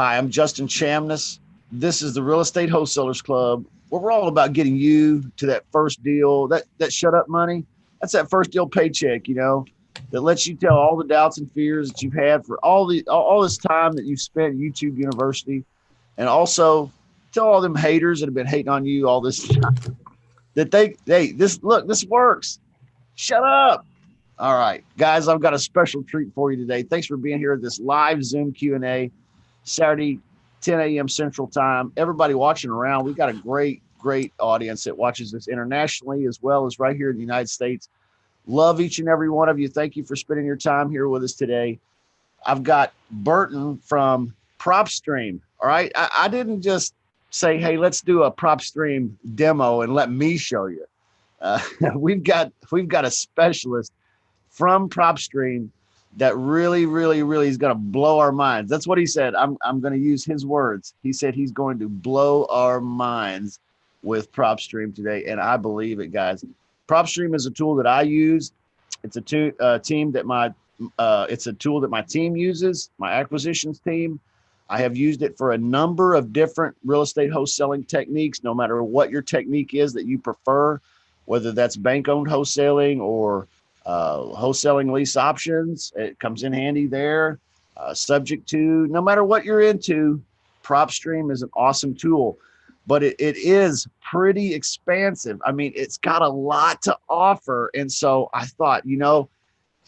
Hi, I'm Justin Chamness. This is the Real Estate Wholesalers Club, where we're all about getting you to that first deal, that shut up money. That's that first deal paycheck, that lets you tell all the doubts and fears that you've had for all this time that you've spent at YouTube University, and also tell all them haters that have been hating on you all this time that this works. Shut up. All right, guys, I've got a special treat for you today. Thanks for being here at this live Zoom Q&A, Saturday, 10 a.m. Central Time. Everybody watching around, we've got a great audience that watches this internationally as well as right here in the United States. Love each and every one of you. Thank you for spending your time here with us today. I've got Burton from Propstream. All right, I didn't just say, hey, let's do a Propstream demo and let me show you. We've got a specialist from Propstream that really is going to blow our minds. That's what he said. I'm going to use his words. He said he's going to blow our minds with Propstream today, and I believe it, guys. Propstream is a tool that I use. It's a tool that my team uses, my acquisitions team. I have used it for a number of different real estate wholesaling techniques, no matter what your technique is that you prefer, whether that's bank-owned wholesaling or wholesaling lease options. It comes in handy there. Subject to, no matter what you're into, Propstream is an awesome tool, but it is pretty expansive. I mean, it's got a lot to offer. And so I thought,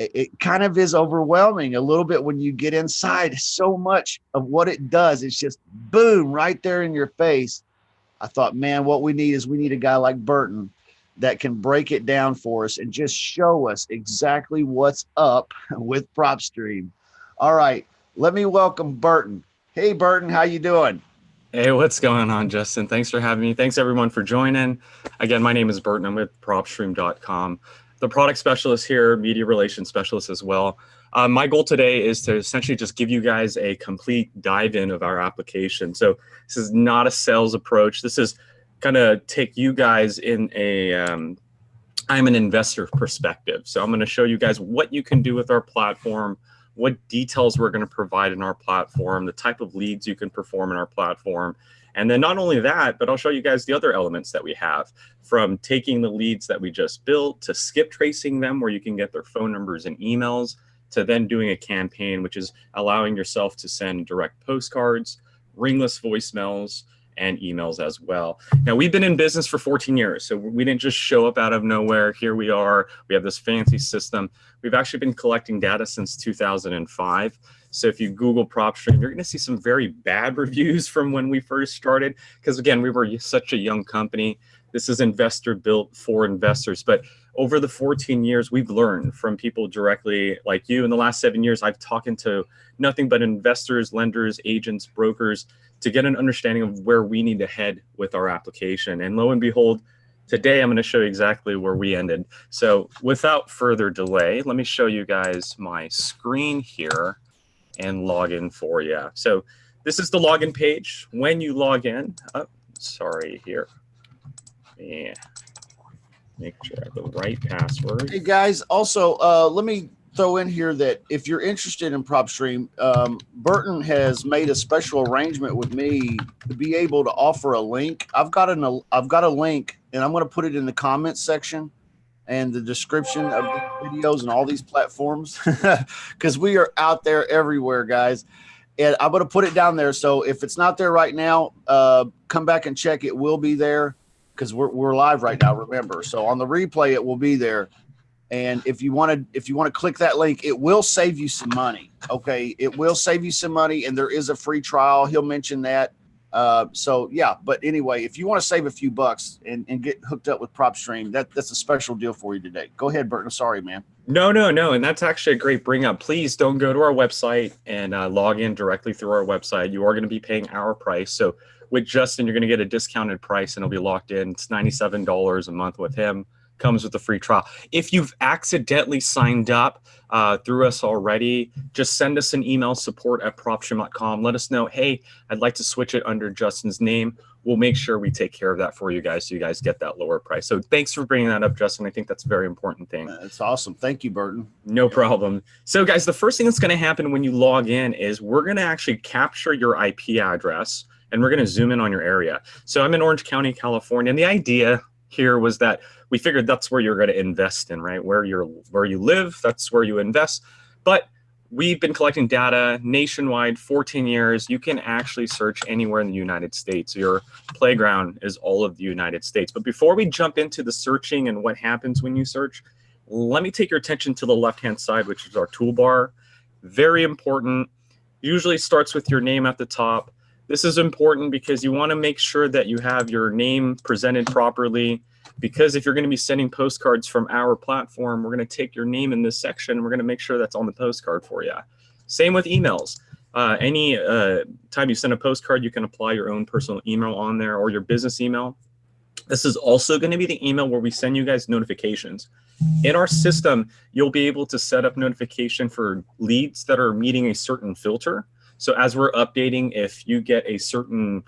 it kind of is overwhelming a little bit when you get inside. So much of what it does, it's just boom, right there in your face. I thought, man, what we need a guy like Burton that can break it down for us and just show us exactly what's up with Propstream. All right, let me welcome Burton. Hey, Burton, how you doing? Hey, what's going on, Justin? Thanks for having me. Thanks, everyone, for joining. Again, my name is Burton. I'm with Propstream.com. The product specialist here, media relations specialist as well. My goal today is to essentially just give you guys a complete dive in of our application. So this is not a sales approach. This is kind of take you guys in I'm an investor perspective. So I'm going to show you guys what you can do with our platform, what details we're going to provide in our platform, the type of leads you can perform in our platform. And then not only that, but I'll show you guys the other elements that we have, from taking the leads that we just built to skip tracing them where you can get their phone numbers and emails, to then doing a campaign, which is allowing yourself to send direct postcards, ringless voicemails, and emails as well. Now, we've been in business for 14 years, so we didn't just show up out of nowhere. Here we are. We have this fancy system. We've actually been collecting data since 2005. So if you Google Propstream, you're going to see some very bad reviews from when we first started, because again, we were such a young company. This is investor built for investors. But over the 14 years, we've learned from people directly like you. In the last 7 years, I've talked to nothing but investors, lenders, agents, brokers, to get an understanding of where we need to head with our application. And lo and behold, today I'm going to show you exactly where we ended. So without further delay, let me show you guys my screen here and log in for you. So this is the login page. When you log in, yeah, make sure I have the right password. Hey, guys, also, let me throw in here that if you're interested in Propstream, Burton has made a special arrangement with me to be able to offer a link. I've got a link, and I'm going to put it in the comments section and the description of the videos and all these platforms, because we are out there everywhere, guys. And I'm going to put it down there. So if it's not there right now, come back and check. It will be there, because we're live right now, remember. So on the replay, it will be there. And if you want to click that link, it will save you some money. Okay, it will save you some money, and there is a free trial. He'll mention that. So yeah, but anyway, if you want to save a few bucks and get hooked up with Propstream, that's a special deal for you today. Go ahead, Burton. Sorry, man. No. And that's actually a great bring up. Please don't go to our website and log in directly through our website. You are going to be paying our price. So with Justin, you're going to get a discounted price, and it'll be locked in. It's $97 a month with him. comes with a free trial. If you've accidentally signed up through us already, just send us an email, support@propstream.com. Let us know, hey, I'd like to switch it under Justin's name. We'll make sure we take care of that for you guys so you guys get that lower price. So thanks for bringing that up, Justin. I think that's a very important thing. That's awesome. Thank you, Burton. No problem. So guys, the first thing that's going to happen when you log in is we're going to actually capture your IP address and we're going to zoom in on your area. So I'm in Orange County, California, and the idea here was that we figured that's where you're going to invest in, right? Where you live, that's where you invest. But we've been collecting data nationwide, 14 years. You can actually search anywhere in the United States. Your playground is all of the United States. But before we jump into the searching and what happens when you search, let me take your attention to the left-hand side, which is our toolbar. Very important. Usually starts with your name at the top. This is important because you want to make sure that you have your name presented properly, because if you're going to be sending postcards from our platform, we're going to take your name in this section. We're going to make sure that's on the postcard for you. Same with emails. Any time you send a postcard, you can apply your own personal email on there or your business email. This is also going to be the email where we send you guys notifications. In our system, you'll be able to set up notification for leads that are meeting a certain filter. So as we're updating, if you get a certain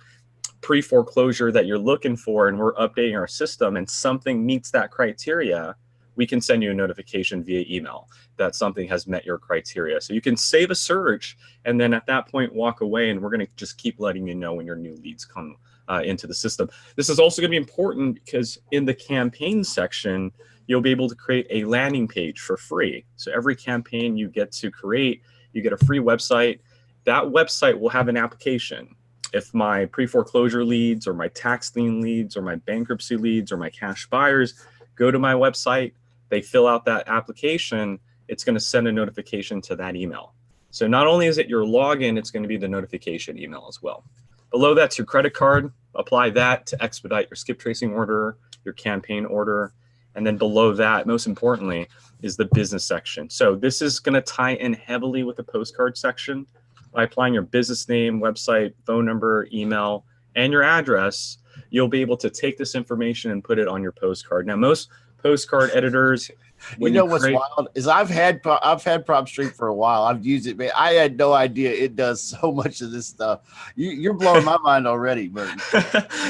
pre-foreclosure that you're looking for and we're updating our system and something meets that criteria, we can send you a notification via email that something has met your criteria. So you can save a search and then at that point walk away, and we're going to just keep letting you know when your new leads come into the system. This is also going to be important because in the campaign section, you'll be able to create a landing page for free. So every campaign you get to create, you get a free website. That website will have an application. If my pre-foreclosure leads or my tax lien leads or my bankruptcy leads or my cash buyers go to my website, they fill out that application, it's going to send a notification to that email. So not only is it your login, it's going to be the notification email as well. Below that's your credit card. Apply that to expedite your skip tracing order, your campaign order. And then below that, most importantly, is the business section. So this is going to tie in heavily with the postcard section. By applying your business name, website, phone number, email, and your address, you'll be able to take this information and put it on your postcard. Now, most postcard editors, you know what's wild is I've had Propstream for a while. I've used it, man. I had no idea it does so much of this stuff. You're blowing my mind already, Burton.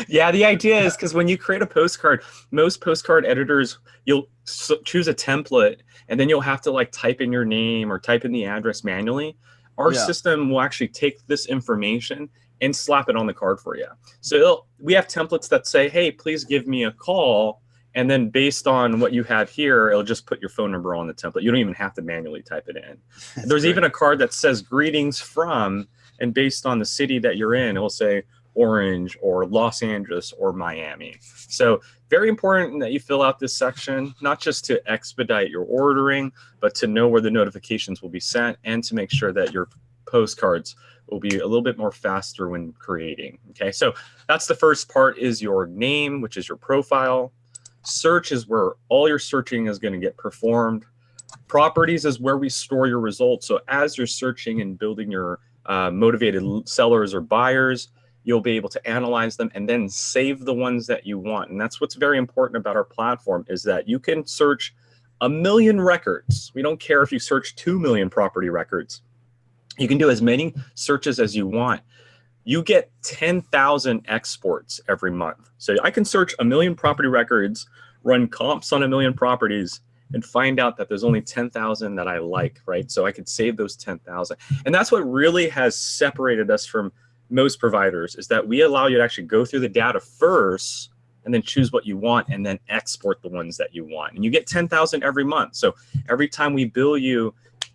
Yeah, the idea is because when you create a postcard, most postcard editors, you'll choose a template and then you'll have to like type in your name or type in the address manually. Our system will actually take this information and slap it on the card for you. So we have templates that say, hey, please give me a call. And then based on what you have here, it'll just put your phone number on the template. You don't even have to manually type it in. There's even a card that says greetings from, and based on the city that you're in, it'll say Orange or Los Angeles or Miami. So very important that you fill out this section, not just to expedite your ordering, but to know where the notifications will be sent and to make sure that your postcards will be a little bit more faster when creating. Okay, so that's the first part, is your name, which is your profile. Search is where all your searching is going to get performed. Properties is where we store your results. So as you're searching and building your motivated sellers or buyers, you'll be able to analyze them and then save the ones that you want. And that's what's very important about our platform, is that you can search 1 million records. We don't care if you search 2 million property records. You can do as many searches as you want. You get 10,000 exports every month. So I can search 1 million property records, run comps on 1 million properties, and find out that there's only 10,000 that I like, right? So I could save those 10,000. And that's what really has separated us from most providers, is that we allow you to actually go through the data first and then choose what you want and then export the ones that you want. And you get 10,000 every month. So every time we bill you,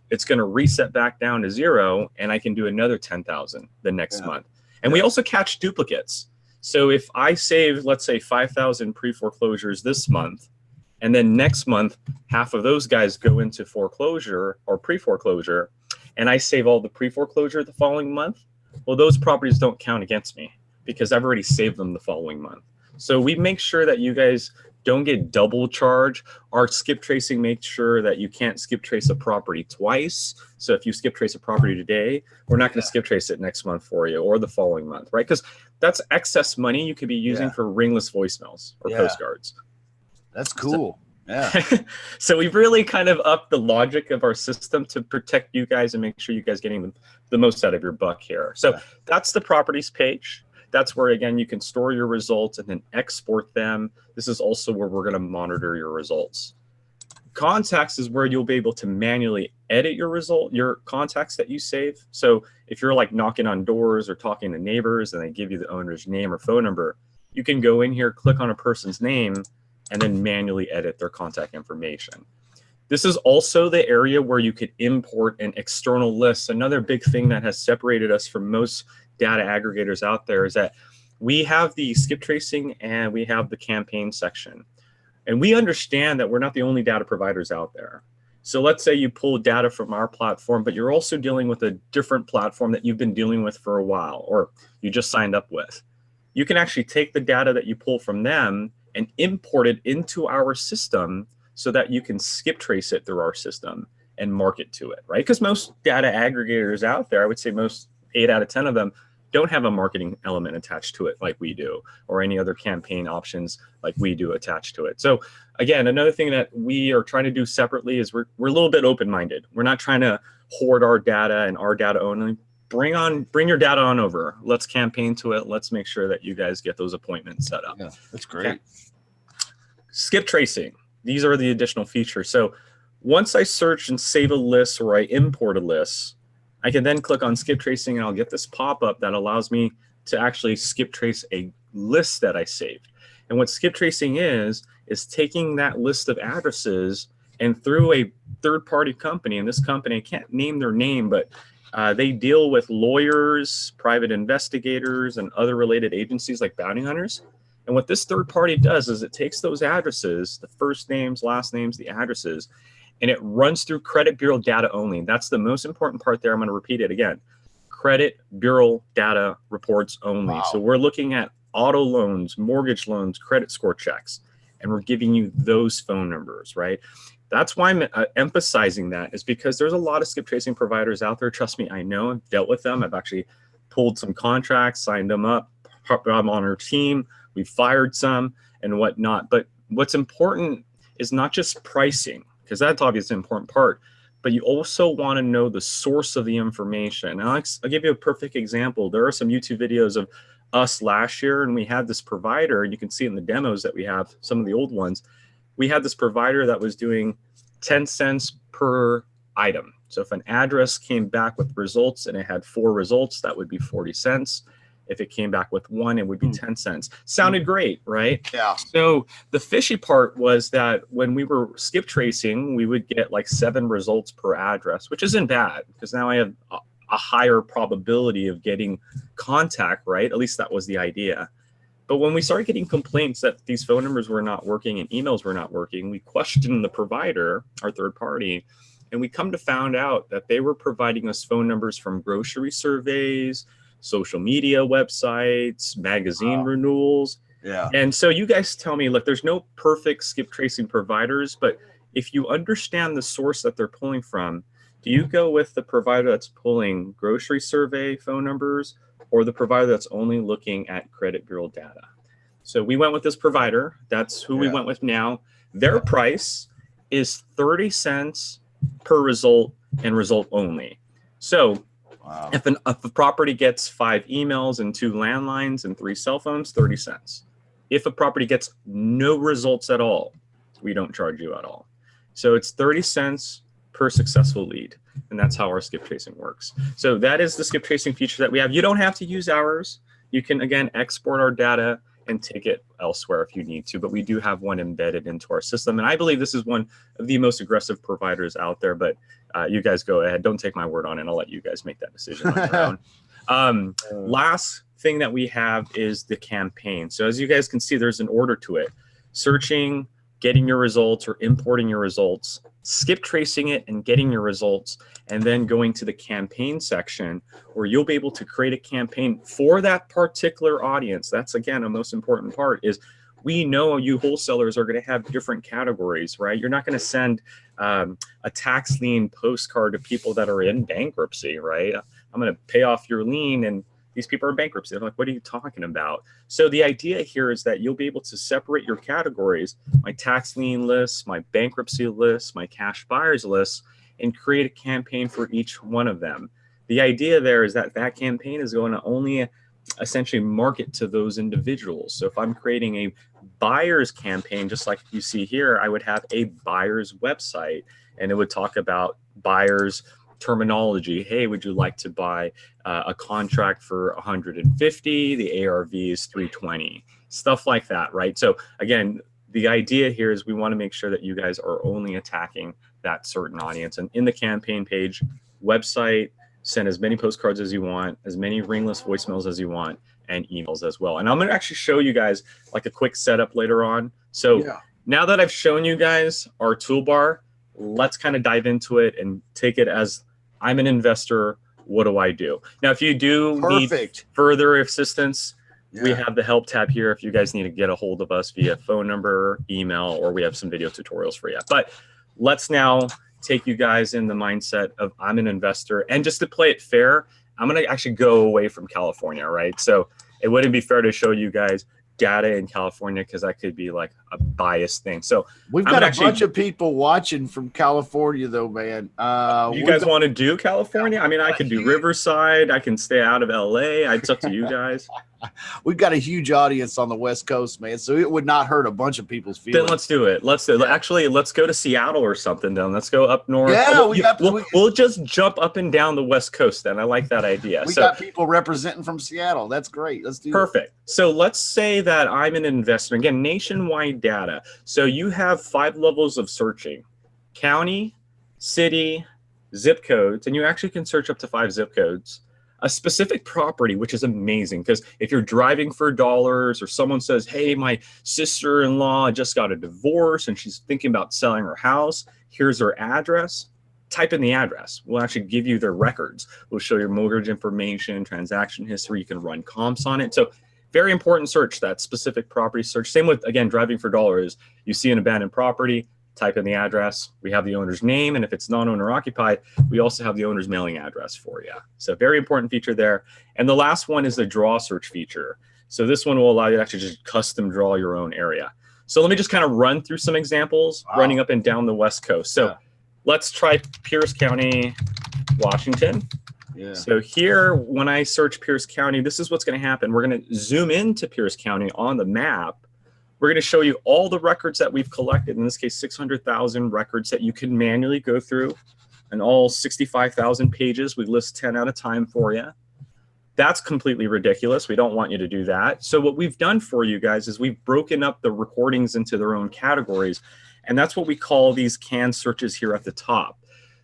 it's going to reset back down to 0, and I can do another 10,000 the next month. And we also catch duplicates. So if I save, let's say, 5,000 pre-foreclosures this month, and then next month, half of those guys go into foreclosure or pre-foreclosure, and I save all the pre-foreclosure the following month, well, those properties don't count against me because I've already saved them the following month. So we make sure that you guys don't get double charged. Our skip tracing makes sure that you can't skip trace a property twice. So if you skip trace a property today, we're not going to skip trace it next month for you or the following month, right? Because that's excess money you could be using for ringless voicemails or postcards. That's cool. Yeah. So we've really kind of upped the logic of our system to protect you guys and make sure you guys getting the most out of your buck here. So that's the properties page. That's where, again, you can store your results and then export them. This is also where we're going to monitor your results. Contacts is where you'll be able to manually edit your contacts that you save. So if you're like knocking on doors or talking to neighbors and they give you the owner's name or phone number, you can go in here, click on a person's name, and then manually edit their contact information. This is also the area where you could import an external list. Another big thing that has separated us from most data aggregators out there is that we have the skip tracing and we have the campaign section. And we understand that we're not the only data providers out there. So let's say you pull data from our platform, but you're also dealing with a different platform that you've been dealing with for a while, or you just signed up with. You can actually take the data that you pull from them and import it into our system so that you can skip trace it through our system and market to it, right? Because most data aggregators out there, I would say most 8 out of 10 of them, don't have a marketing element attached to it like we do, or any other campaign options like we do attached to it. So again, another thing that we are trying to do separately is we're a little bit open-minded. We're not trying to hoard our data and our data only. Bring your data on over. Let's campaign to it. Let's make sure that you guys get those appointments set up. Yeah, that's great. Okay. Skip tracing. These are the additional features. So once I search and save a list or I import a list, I can then click on skip tracing and I'll get this pop-up that allows me to actually skip trace a list that I saved. And what skip tracing is taking that list of addresses and through a third-party company, and this company, I can't name their name, but they deal with lawyers, private investigators, and other related agencies like bounty hunters. And what this third party does is it takes those addresses, the first names, last names, the addresses, and it runs through credit bureau data only. That's the most important part there. I'm going to repeat it again. Credit bureau data reports only. Wow. So we're looking at auto loans, mortgage loans, credit score checks, and we're giving you those phone numbers, right? That's why I'm emphasizing that, is because there's a lot of skip tracing providers out there. Trust me, I know. I've dealt with them. I've actually pulled some contracts, signed them up. I'm on our team. We've fired some and whatnot. But what's important is not just pricing, because that's obviously an important part, but you also want to know the source of the information. And I'll give you a perfect example. There are some YouTube videos of us last year, and we had this provider, and you can see in the demos that we have, some of the old ones, we had this provider that was doing 10 cents per item. So if an address came back with results and it had 4 results, that would be 40 cents. If it came back with 1, it would be 10 cents. Sounded great, right? Yeah. So the fishy part was that when we were skip tracing, we would get like 7 results per address, which isn't bad because now I have a higher probability of getting contact, right? At least that was the idea. But when we started getting complaints that these phone numbers were not working and emails were not working, we questioned the provider, our third party, and we come to find out that they were providing us phone numbers from grocery surveys, social media websites, magazine renewals. Yeah. And so you guys tell me, look, there's no perfect skip tracing providers, but if you understand the source that they're pulling from, do you go with the provider that's pulling grocery survey phone numbers or the provider that's only looking at credit bureau data? So we went with this provider. That's who we went with now. Their price is 30 cents per result and result only. So wow. If a property gets 5 emails and 2 landlines and 3 cell phones, 30 cents. If a property gets no results at all, we don't charge you at all. So it's 30 cents per successful lead. And that's how our skip tracing works. So that is the skip tracing feature that we have. You don't have to use ours. You can, again, export our data and take it elsewhere if you need to. But we do have one embedded into our system. And I believe this is one of the most aggressive providers out there. But you guys go ahead. Don't take my word on it. I'll let you guys make that decision on your own. Last thing that we have is the campaign. So as you guys can see, there's an order to it. Searching, getting your results, or importing your results, skip tracing it and getting your results, and then going to the campaign section where you'll be able to create a campaign for that particular audience. That's, again, a most important part is we know you wholesalers are going to have different categories, right? You're not going to send a tax lien postcard to people that are in bankruptcy, right? I'm going to pay off your lien and these people are in bankruptcy. They're like, what are you talking about? So the idea here is that you'll be able to separate your categories, my tax lien list, my bankruptcy list, my cash buyers list, and create a campaign for each one of them. The idea there is that that campaign is going to only essentially market to those individuals. So if I'm creating a buyer's campaign, just like you see here, I would have a buyer's website, and it would talk about buyers terminology. Hey, would you like to buy a contract for 150? The ARV is 320, stuff like that, right? So again, the idea here is we want to make sure that you guys are only attacking that certain audience. And in the campaign page, website, send as many postcards as you want, as many ringless voicemails as you want, and emails as well. And I'm going to actually show you guys like a quick setup later on. So now that I've shown you guys our toolbar, let's kind of dive into it and take it as I'm an investor. What do I do? Now, if you do need further assistance, we have the help tab here if you guys need to get a hold of us via phone number, email, or we have some video tutorials for you. But let's now take you guys in the mindset of I'm an investor. And just to play it fair, I'm going to actually go away from California, right? So it wouldn't be fair to show you guys data in California because that could be like a biased thing. So we've got a bunch of people watching from California though, man. You guys want to do California? I mean, I could do Riverside. I can stay out of LA. It's up to you guys. We've got a huge audience on the West Coast, man. So it would not hurt a bunch of people's feelings. Then let's do it. Let's do it. Actually, let's go to Seattle or something. Then let's go up north. Yeah, we'll just jump up and down the West Coast. Then I like that idea. We got people representing from Seattle. That's great. Let's do perfect. So let's say that I'm an investor. Again, nationwide data. So you have 5 levels of searching: county, city, zip codes, and you actually can search up to 5 zip codes. A specific property, which is amazing because if you're driving for dollars or someone says, hey, my sister-in-law just got a divorce and she's thinking about selling her house, here's her address, type in the address. We'll actually give you their records. We'll show your mortgage information, transaction history. You can run comps on it. So very important search, that specific property search. Same with, again, driving for dollars. You see an abandoned property, type in the address. We have the owner's name, and if it's non-owner occupied, we also have the owner's mailing address for you. So very important feature there. And the last one is the draw search feature. So this one will allow you to actually just custom draw your own area. So let me just kind of run through some examples running up and down the West Coast. So let's try Pierce County, Washington. So here, when I search Pierce County, this is what's going to happen. We're going to zoom into Pierce County on the map. We're going to show you all the records that we've collected, in this case, 600,000 records that you can manually go through, and all 65,000 pages. We list 10 at a time for you. That's completely ridiculous. We don't want you to do that. So what we've done for you guys is we've broken up the recordings into their own categories, and that's what we call these canned searches here at the top.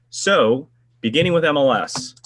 So beginning with MLS,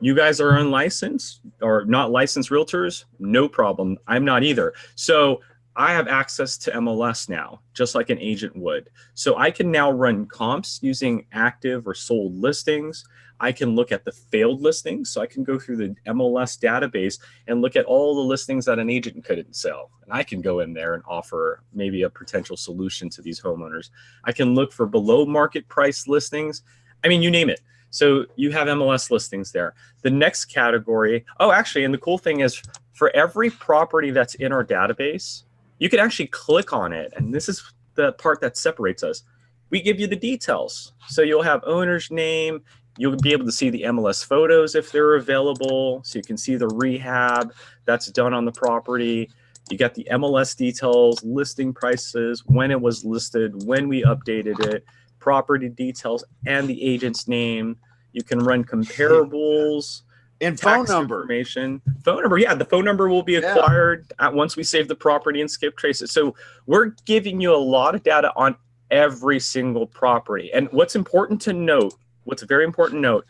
you guys are unlicensed or not licensed realtors? No problem. I'm not either. So I have access to MLS now, just like an agent would. So I can now run comps using active or sold listings. I can look at the failed listings. So I can go through the MLS database and look at all the listings that an agent couldn't sell. And I can go in there and offer maybe a potential solution to these homeowners. I can look for below market price listings. I mean, you name it. So you have MLS listings there. The next category, actually, and the cool thing is for every property that's in our database, you can actually click on it, and this is the part that separates us. We give you the details. So you'll have owner's name. You'll be able to see the MLS photos if they're available. So you can see the rehab that's done on the property. You got the MLS details, listing prices, when it was listed, when we updated it, property details, and the agent's name. You can run comparables. And phone number. Information. Phone number, yeah. The phone number will be acquired once we save the property and skip trace it. So we're giving you a lot of data on every single property. And what's important to note, what's very important to note,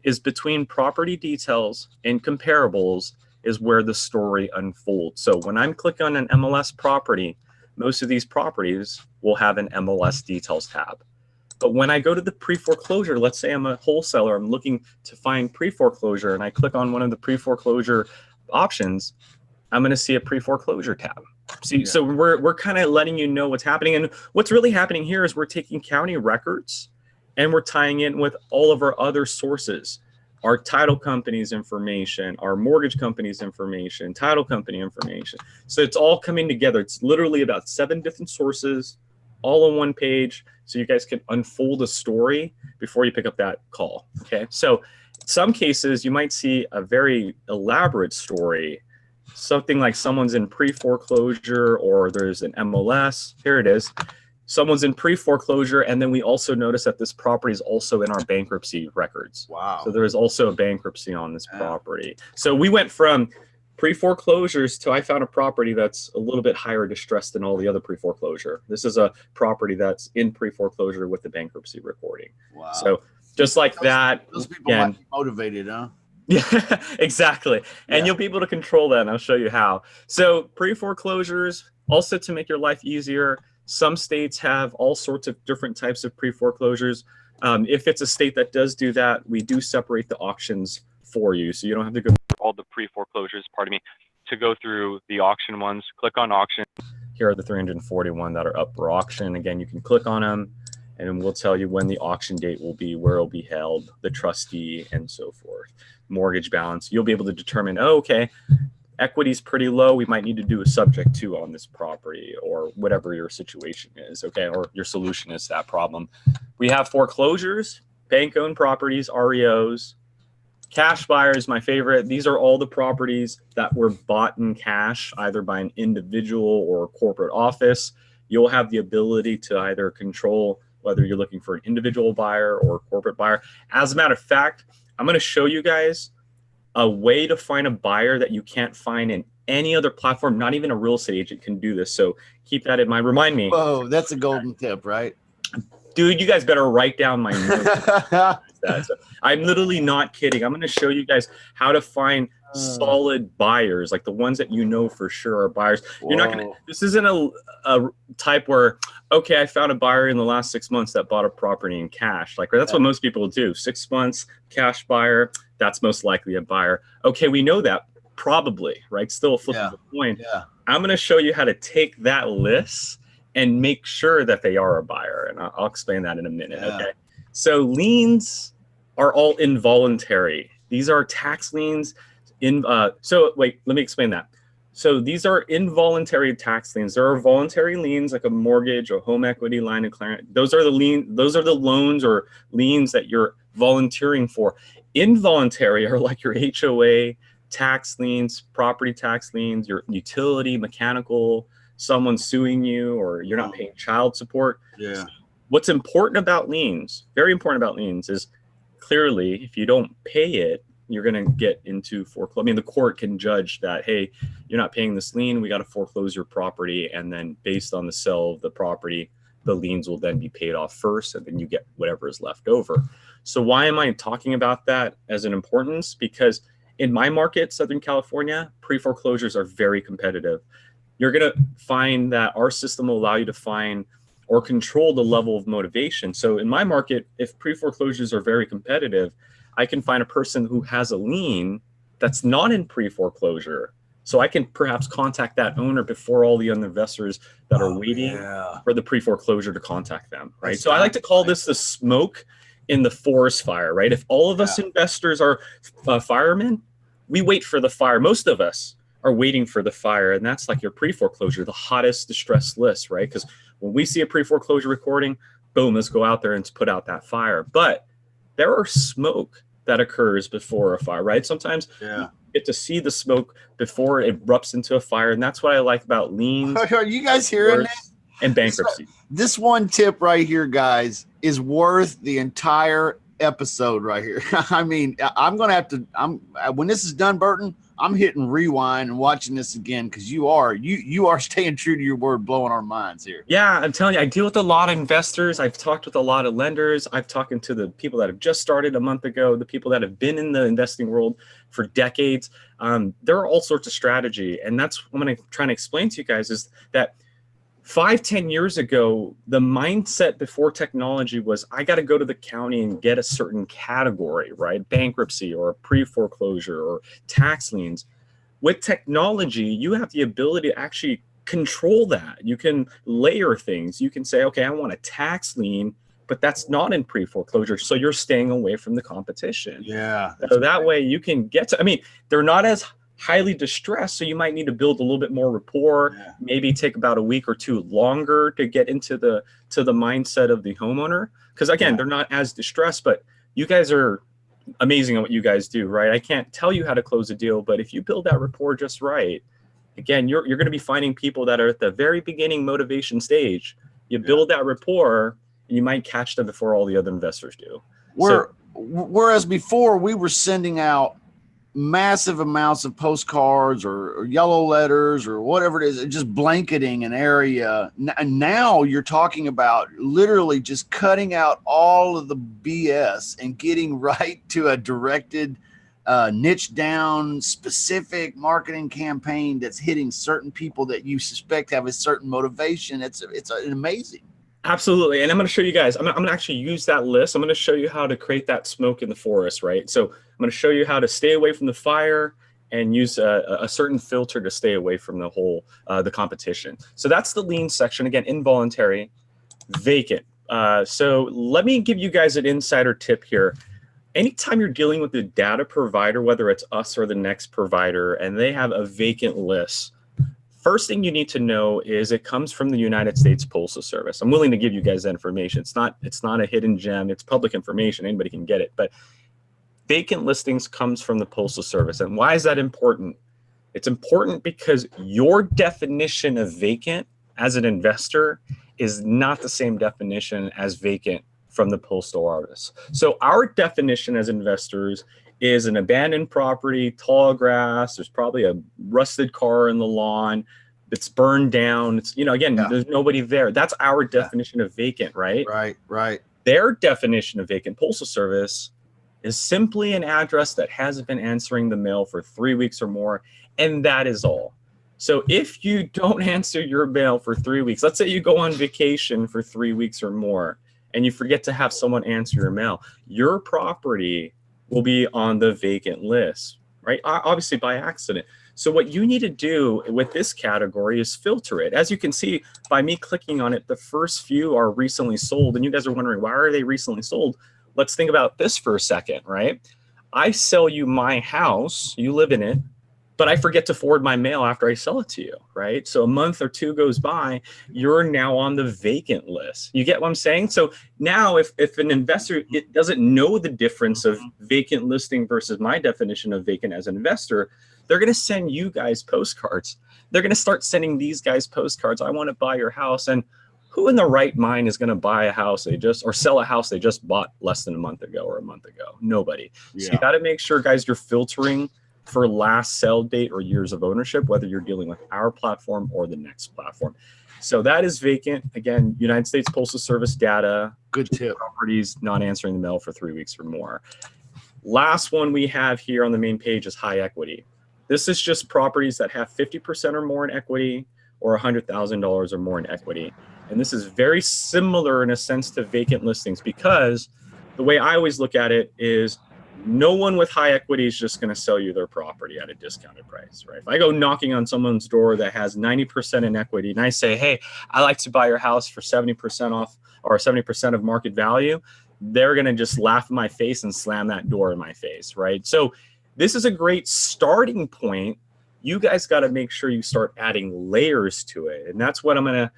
is between property details and comparables is where the story unfolds. So when I'm clicking on an MLS property, most of these properties will have an MLS details tab. But when I go to the pre-foreclosure, let's say I'm a wholesaler, I'm looking to find pre-foreclosure, and I click on one of the pre-foreclosure options, I'm going to see a pre-foreclosure tab. See, so we're kind of letting you know what's happening. And what's really happening here is we're taking county records and we're tying in with all of our other sources. our title company's information, our mortgage company's information, title company information. So it's all coming together. It's literally about 7 different sources, all on one page, so you guys can unfold a story before you pick up that call. Okay, so in some cases you might see a very elaborate story, something like someone's in pre-foreclosure, or there's an MLS. Here it is. Someone's in pre-foreclosure, and then we also notice that this property is also in our bankruptcy records. Wow. So there is also a bankruptcy on this property. So we went from pre-foreclosures to I found a property that's a little bit higher distress than all the other pre-foreclosure. This is a property that's in pre-foreclosure with the bankruptcy recording. Wow. So just like those people might be motivated, huh? Yeah, exactly. And you'll be able to control that, and I'll show you how. So pre-foreclosures, also to make your life easier. Some states have all sorts of different types of pre-foreclosures. If it's a state that does do that, we do separate the auctions for you. So you don't have to go through all the pre-foreclosures, to go through the auction ones. Click on auction. Here are the 341 that are up for auction. Again, you can click on them, and we'll tell you when the auction date will be, where it'll be held, the trustee, and so forth. Mortgage balance. You'll be able to determine, oh, okay, equity's pretty low. We might need to do a subject to on this property, or whatever your situation is, okay, or your solution is to that problem. We have foreclosures, bank-owned properties, REOs, cash buyers, my favorite. These are all the properties that were bought in cash, either by an individual or a corporate office. You'll have the ability to either control whether you're looking for an individual buyer or a corporate buyer. As a matter of fact, I'm going to show you guys a way to find a buyer that you can't find in any other platform. Not even a real estate agent can do this. So keep that in mind. Remind me. Whoa, that's a golden tip, right? Dude, you guys better write down my notes. So I'm literally not kidding. I'm going to show you guys how to find solid buyers, like the ones that you know for sure are buyers. Whoa. You're not going to, this isn't a type where, okay, I found a buyer in the last 6 months that bought a property in cash. Like, that's what most people do. 6 months, cash buyer, that's most likely a buyer. Okay, we know that, probably, right? Still a flip of the coin. I'm going to show you how to take that list and make sure that they are a buyer. And I'll explain that in a minute, okay? So liens are all involuntary. These are tax liens. So wait, let me explain that. So these are involuntary tax liens. There are voluntary liens like a mortgage or home equity line of clearance. Those are the loans or liens that you're volunteering for. Involuntary are like your HOA, tax liens, property tax liens, your utility, mechanical, someone suing you, or you're not paying child support. Yeah. What's important about liens, very important about liens, is clearly if you don't pay it, you're going to get into foreclosure. I mean, the court can judge that, hey, you're not paying this lien, we got to foreclose your property. And then based on the sale of the property, the liens will then be paid off first, and then you get whatever is left over. So why am I talking about that as an importance? Because in my market, Southern California, pre-foreclosures are very competitive. You're going to find that our system will allow you to find or control the level of motivation. So in my market, if pre-foreclosures are very competitive, I can find a person who has a lien that's not in pre-foreclosure. So I can perhaps contact that owner before all the other investors that are waiting for the pre-foreclosure to contact them, right? So I like to call this the smoke in the forest fire, right? If all of us investors are firemen, we wait for the fire. Most of us are waiting for the fire, and that's like your pre-foreclosure, the hottest distress list, right? Because when we see a pre-foreclosure recording, boom, let's go out there and put out that fire. But there are smoke that occurs before a fire, right? Sometimes you get to see the smoke before it erupts into a fire, and that's what I like about liens. Are you guys hearing that? And bankruptcy. This one tip right here, guys, is worth the entire episode right here. I mean, I'm going to have to, when this is done, Burton, I'm hitting rewind and watching this again, because you are staying true to your word, blowing our minds here. Yeah, I'm telling you, I deal with a lot of investors. I've talked with a lot of lenders. I've talked to the people that have just started a month ago, the people that have been in the investing world for decades. There are all sorts of strategy. And that's what I'm trying to explain to you guys, is that 5-10 years ago, the mindset before technology was, I got to go to the county and get a certain category, right? Bankruptcy or pre-foreclosure or tax liens. With technology, you have the ability to actually control that. You can layer things. You can say, okay, I want a tax lien but that's not in pre-foreclosure. So you're staying away from the competition. Yeah. So that way you can get to, I mean, they're not as highly distressed. So you might need to build a little bit more rapport, maybe take about a week or two longer to get into the mindset of the homeowner. Because again, they're not as distressed, but you guys are amazing at what you guys do, right? I can't tell you how to close a deal, but if you build that rapport just right, again, you're going to be finding people that are at the very beginning motivation stage. You build that rapport, and you might catch them before all the other investors do. Whereas before we were sending out massive amounts of postcards or yellow letters or whatever it is, just blanketing an area. And now you're talking about literally just cutting out all of the BS and getting right to a directed, niche down, specific marketing campaign that's hitting certain people that you suspect have a certain motivation. It's amazing. Absolutely. And I'm going to show you guys, I'm going to actually use that list. I'm going to show you how to create that smoke in the forest, right? So I'm going to show you how to stay away from the fire and use a certain filter to stay away from the whole, the competition. So that's the lien section. Again, involuntary, vacant. So let me give you guys an insider tip here. Anytime you're dealing with a data provider, whether it's us or the next provider, and they have a vacant list, first thing you need to know is it comes from the United States Postal Service. I'm willing to give you guys that information. It's not a hidden gem. It's public information. Anybody can get it. But vacant listings comes from the Postal Service. And why is that important? It's important because your definition of vacant as an investor is not the same definition as vacant from the Postal Office. So our definition as investors is an abandoned property, tall grass, there's probably a rusted car in the lawn, it's burned down, it's, you know, again, there's nobody there. That's our definition of vacant, right? Right. Their definition of vacant, Postal Service, is simply an address that hasn't been answering the mail for 3 weeks or more, and that is all. So if you don't answer your mail for 3 weeks, let's say you go on vacation for 3 weeks or more, and you forget to have someone answer your mail, your property will be on the vacant list, right? Obviously by accident. So what you need to do with this category is filter it. As you can see by me clicking on it, the first few are recently sold. And you guys are wondering, why are they recently sold? Let's think about this for a second, right? I sell you my house, you live in it, but I forget to forward my mail after I sell it to you, right? So a month or two goes by, you're now on the vacant list. You get what I'm saying? So now if an investor doesn't know the difference of vacant listing versus my definition of vacant as an investor, they're going to send you guys postcards. They're going to start sending these guys postcards. I want to buy your house. And who in the right mind is going to buy a house or sell a house they just bought less than a month ago or a month ago? Nobody. So you got to make sure, guys, you're filtering for last sell date or years of ownership, whether you're dealing with our platform or the next platform. So that is vacant. Again, United States Postal Service data. Good tip. Properties not answering the mail for 3 weeks or more. Last one we have here on the main page is high equity. This is just properties that have 50% or more in equity or $100,000 or more in equity. And this is very similar in a sense to vacant listings, because the way I always look at it is no one with high equity is just going to sell you their property at a discounted price, right? If I go knocking on someone's door that has 90% in equity and I say, hey, I like to buy your house for 70% off or 70% of market value, they're going to just laugh in my face and slam that door in my face, right? So this is a great starting point. You guys got to make sure you start adding layers to it. And that's what I'm going to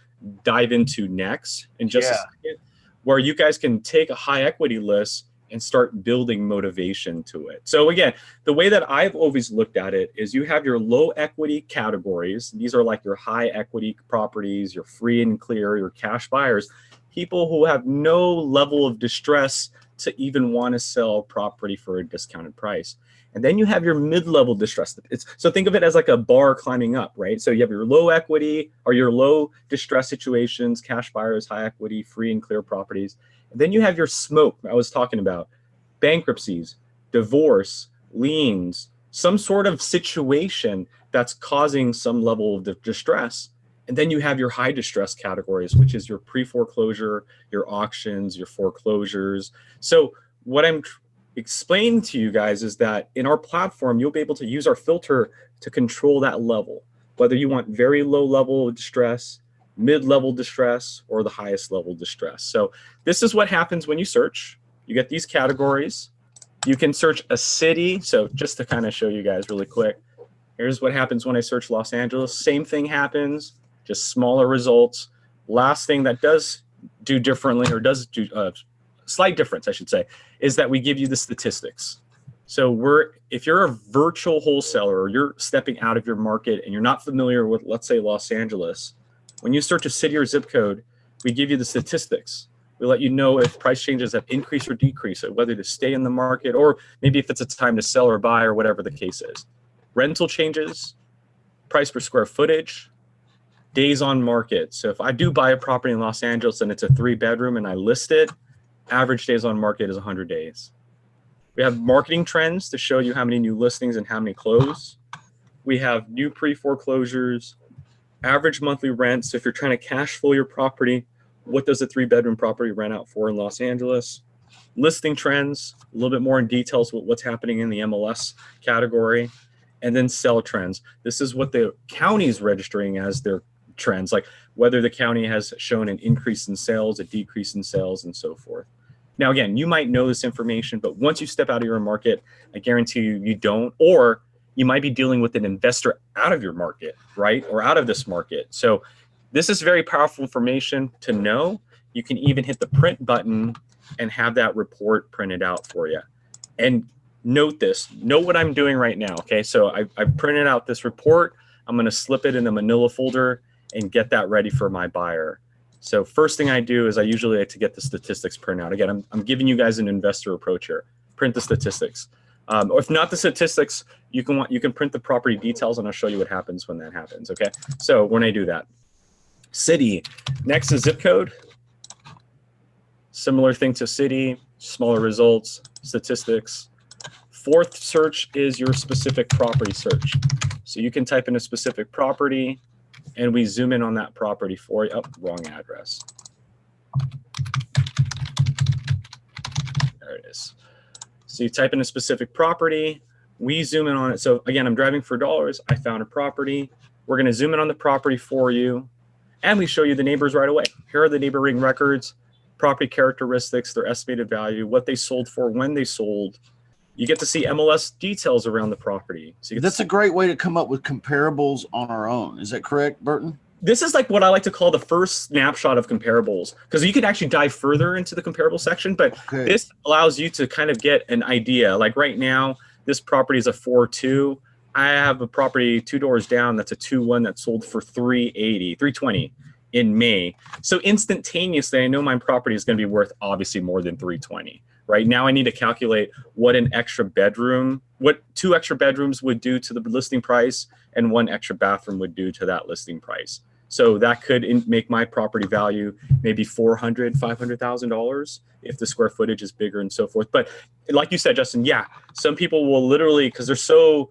dive into next in just a second, where you guys can take a high equity list and start building motivation to it. So again, the way that I've always looked at it is you have your low equity categories. These are like your high equity properties, your free and clear, your cash buyers, people who have no level of distress to even want to sell property for a discounted price. And then you have your mid-level distress. So think of it as like a bar climbing up, right? So you have your low equity or your low distress situations, cash buyers, high equity, free and clear properties. And then you have your smoke I was talking about, bankruptcies, divorce, liens, some sort of situation that's causing some level of distress. And then you have your high distress categories, which is your pre-foreclosure, your auctions, your foreclosures. So what I'm explaining to you guys is that in our platform, you'll be able to use our filter to control that level, whether you want very low level of distress, mid-level distress, or the highest level distress. So this is what happens when you search. You get these categories. You can search a city. So just to kind of show you guys really quick, here's what happens when I search Los Angeles. Same thing happens, just smaller results. Last thing that does do differently, or does do slight difference, I should say, is that we give you the statistics. So if you're a virtual wholesaler, or you're stepping out of your market and you're not familiar with, let's say, Los Angeles, when you search a city or zip code, we give you the statistics. We let you know if price changes have increased or decreased, whether to stay in the market, or maybe if it's a time to sell or buy, or whatever the case is. Rental changes, price per square footage, days on market. So if I do buy a property in Los Angeles and it's a 3-bedroom and I list it, average days on market is 100 days. We have marketing trends to show you how many new listings and how many close. We have new pre-foreclosures, average monthly rent. So if you're trying to cash flow your property, what does a 3-bedroom property rent out for in Los Angeles? Listing trends, a little bit more in details with what's happening in the MLS category. And then sell trends. This is what the county is registering as their trends, like whether the county has shown an increase in sales, a decrease in sales, and so forth. Now, again, you might know this information, but once you step out of your market, I guarantee you don't, or you might be dealing with an investor out of your market, right? Or out of this market. So this is very powerful information to know. You can even hit the print button and have that report printed out for you. And note this, know what I'm doing right now, okay? So I printed out this report. I'm gonna slip it in a manila folder and get that ready for my buyer. So first thing I do is I usually like to get the statistics printed out. Again, I'm giving you guys an investor approach here. Print the statistics. Or if not the statistics, you can print the property details, and I'll show you what happens when that happens, okay? So when I do that, city, next is zip code. Similar thing to city, smaller results, statistics. Fourth search is your specific property search. So you can type in a specific property, and we zoom in on that property for you. Oh, wrong address. There it is. So you type in a specific property, we zoom in on it. So again, I'm driving for dollars. I found a property. We're going to zoom in on the property for you, and we show you the neighbors right away. Here are the neighboring records, property characteristics, their estimated value, what they sold for, when they sold. You get to see MLS details around the property. So that's a great way to come up with comparables on our own. Is that correct, Burton? This is like what I like to call the first snapshot of comparables, because you could actually dive further into the comparable section, but this allows you to kind of get an idea. Like right now, this property is a 4.2. I have a property 2 doors down that's a 2.1 that sold for $320 in May. So instantaneously, I know my property is going to be worth obviously more than $320. Right now, I need to calculate what an extra bedroom, what 2 extra bedrooms would do to the listing price, and 1 extra bathroom would do to that listing price. So that could make my property value maybe $400,000, $500,000 if the square footage is bigger and so forth. But like you said, Justin, yeah, some people will literally, because they're so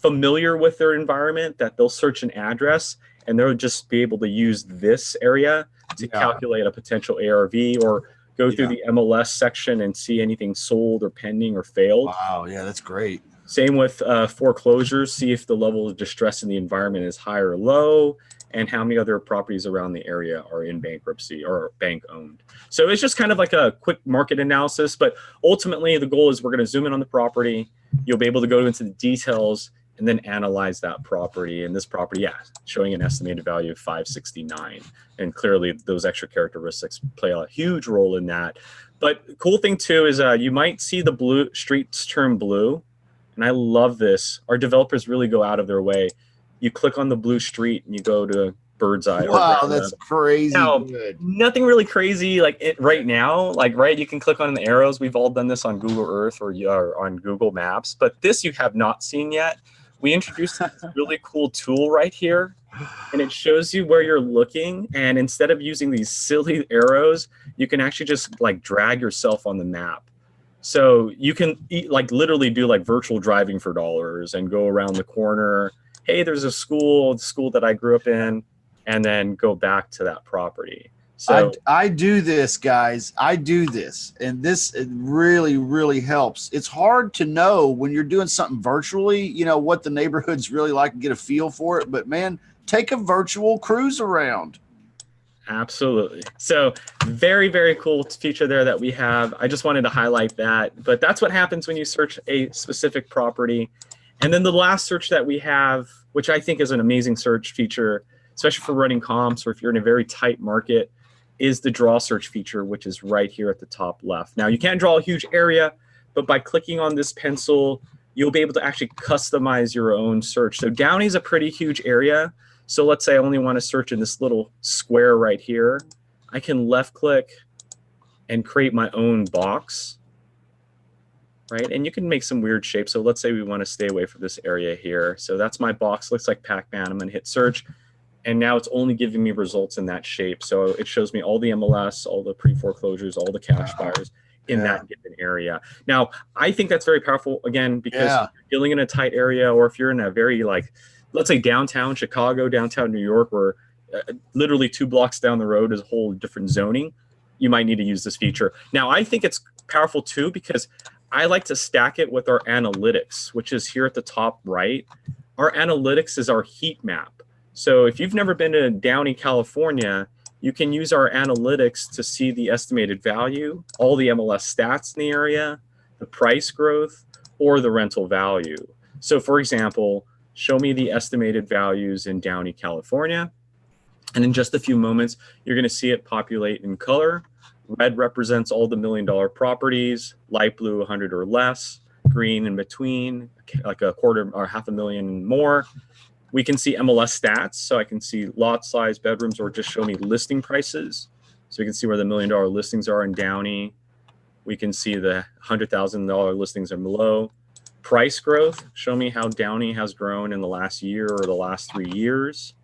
familiar with their environment, that they'll search an address and they'll just be able to use this area to calculate a potential ARV, or go through the MLS section and see anything sold or pending or failed. Wow, yeah, that's great. Same with foreclosures, see if the level of distress in the environment is high or low, and how many other properties around the area are in bankruptcy or bank owned. So it's just kind of like a quick market analysis, but ultimately the goal is we're going to zoom in on the property. You'll be able to go into the details and then analyze that property. And this property, showing an estimated value of $569. And clearly those extra characteristics play a huge role in that. But the cool thing too is you might see the blue streets turn blue. And I love this. Our developers really go out of their way. You click on the blue street and you go to Bird's Eye. Wow, that's crazy. Now, good. Nothing really crazy like it right now. Like, right, you can click on the arrows. We've all done this on Google Earth or on Google Maps. But this you have not seen yet. We introduced this really cool tool right here, and it shows you where you're looking. And instead of using these silly arrows, you can actually just like drag yourself on the map. So you can like literally do like virtual driving for dollars and go around the corner. Hey, there's a school, the school that I grew up in, and then go back to that property. So I do this, guys. I do this, and this it really, really helps. It's hard to know when you're doing something virtually, you know, what the neighborhood's really like and get a feel for it. But man, take a virtual cruise around. Absolutely. So very, very cool feature there that we have. I just wanted to highlight that, but that's what happens when you search a specific property. And then the last search that we have, which I think is an amazing search feature, especially for running comps or if you're in a very tight market, is the draw search feature, which is right here at the top left. Now you can't draw a huge area, but by clicking on this pencil, you'll be able to actually customize your own search. So Downey is a pretty huge area. So let's say I only want to search in this little square right here. I can left click and create my own box, right? And you can make some weird shapes. So let's say we want to stay away from this area here. So that's my box, looks like Pac-Man. I'm gonna hit search. And now it's only giving me results in that shape. So it shows me all the MLS, all the pre-foreclosures, all the cash buyers in that given area. Now, I think that's very powerful, again, because if you're dealing in a tight area, or if you're in a very, like, let's say downtown Chicago, downtown New York, where literally 2 blocks down the road is a whole different zoning, you might need to use this feature. Now, I think it's powerful too, because I like to stack it with our analytics, which is here at the top right. Our analytics is our heat map. So if you've never been to Downey, California, you can use our analytics to see the estimated value, all the MLS stats in the area, the price growth, or the rental value. So for example, show me the estimated values in Downey, California. And in just a few moments, you're going to see it populate in color. Red represents all the $1 million properties, light blue 100 or less, green in between, like a quarter or $500,000 more. We can see MLS stats, so I can see lot size, bedrooms, or just show me listing prices. So we can see where the $1 million listings are in Downey. We can see the $100,000 listings are below. Price growth, show me how Downey has grown in the last year or the last 3 years.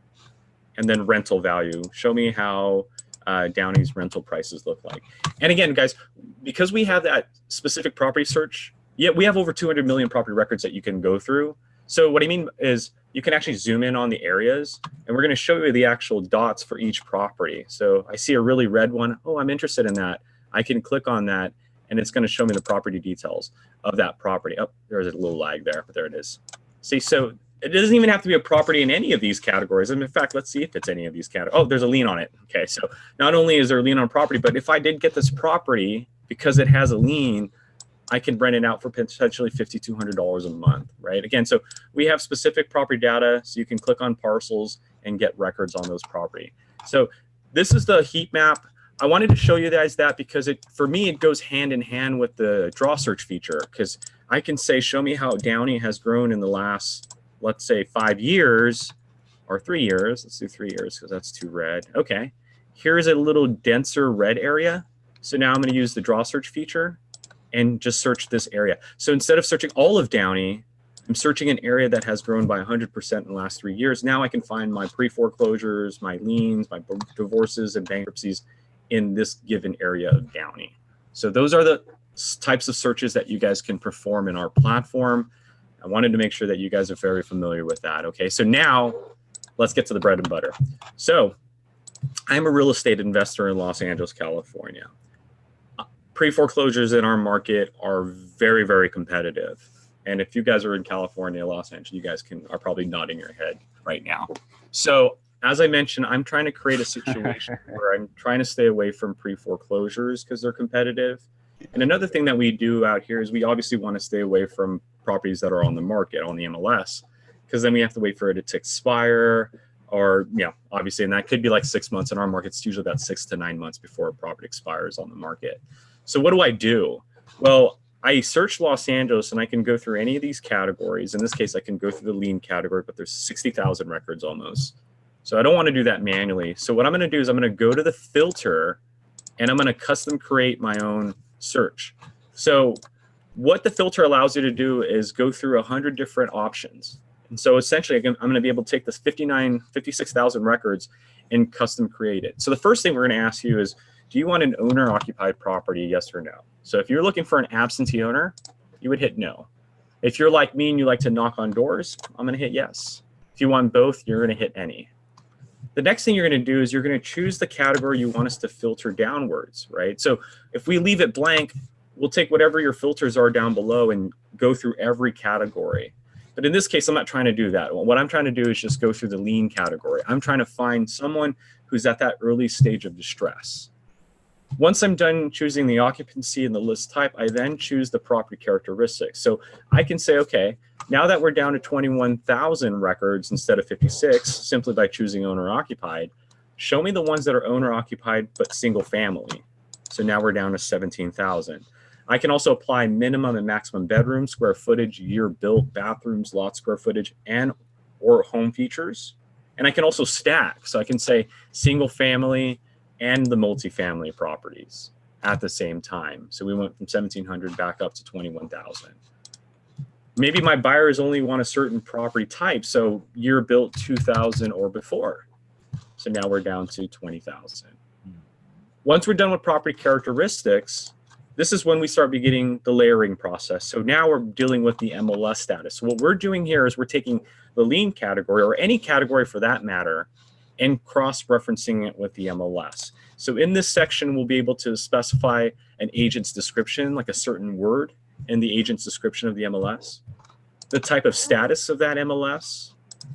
And then rental value, show me how Downey's rental prices look like. And again, guys, because we have that specific property search, we have over 200 million property records that you can go through. So what I mean is you can actually zoom in on the areas, and we're going to show you the actual dots for each property. So I see a really red one. Oh, I'm interested in that. I can click on that, and it's going to show me the property details of that property. Oh, there's a little lag there, but there it is. See, so it doesn't even have to be a property in any of these categories. And in fact, let's see if it's any of these categories. Oh, there's a lien on it. Okay, so not only is there a lien on property, but if I did get this property, because it has a lien, I can rent it out for potentially $5,200 a month, right? Again, so we have specific property data, so you can click on parcels and get records on those property. So this is the heat map. I wanted to show you guys that because for me, it goes hand in hand with the draw search feature, because I can say, show me how Downey has grown in the last, let's say 5 years or 3 years. Let's do 3 years because that's too red. Okay, here's a little denser red area. So now I'm going to use the draw search feature and just search this area. So instead of searching all of Downey, I'm searching an area that has grown by 100% in the last 3 years. Now I can find my pre-foreclosures, my liens, my divorces and bankruptcies in this given area of Downey. So those are the types of searches that you guys can perform in our platform. I wanted to make sure that you guys are very familiar with that. Okay, so now let's get to the bread and butter. So I'm a real estate investor in Los Angeles, California. Pre-foreclosures in our market are very, very competitive. And if you guys are in California, Los Angeles, you guys are probably nodding your head right now. So as I mentioned, I'm trying to create a situation where I'm trying to stay away from pre-foreclosures because they're competitive. And another thing that we do out here is we obviously want to stay away from properties that are on the market, on the MLS, because then we have to wait for it to expire or, obviously, and that could be like 6 months. In our market, it's usually about 6 to 9 months before a property expires on the market. So what do? Well, I search Los Angeles and I can go through any of these categories. In this case, I can go through the lien category, but there's 60,000 records almost. So I don't want to do that manually. So what I'm going to do is I'm going to go to the filter and I'm going to custom create my own search. So what the filter allows you to do is go through 100 different options. And so essentially, I'm going to be able to take this 56,000 records and custom create it. So the first thing we're going to ask you is, do you want an owner-occupied property, yes or no? So if you're looking for an absentee owner, you would hit no. If you're like me and you like to knock on doors, I'm going to hit yes. If you want both, you're going to hit any. The next thing you're going to do is you're going to choose the category you want us to filter downwards, right? So if we leave it blank, we'll take whatever your filters are down below and go through every category. But in this case, I'm not trying to do that. What I'm trying to do is just go through the lien category. I'm trying to find someone who's at that early stage of distress. Once I'm done choosing the occupancy and the list type, I then choose the property characteristics. So I can say, okay, now that we're down to 21,000 records instead of 56, simply by choosing owner occupied, show me the ones that are owner occupied but single family. So now we're down to 17,000. I can also apply minimum and maximum bedroom square footage, year built, bathrooms, lot square footage, and or home features. And I can also stack. So I can say single family and the multifamily properties at the same time. So we went from 1,700 back up to 21,000. Maybe my buyers only want a certain property type. So year built 2000 or before. So now we're down to 20,000. Once we're done with property characteristics, this is when we start beginning the layering process. So now we're dealing with the MLS status. So what we're doing here is we're taking the lien category, or any category for that matter, and cross-referencing it with the MLS. So in this section, we'll be able to specify an agent's description, like a certain word in the agent's description of the MLS, the type of status of that MLS,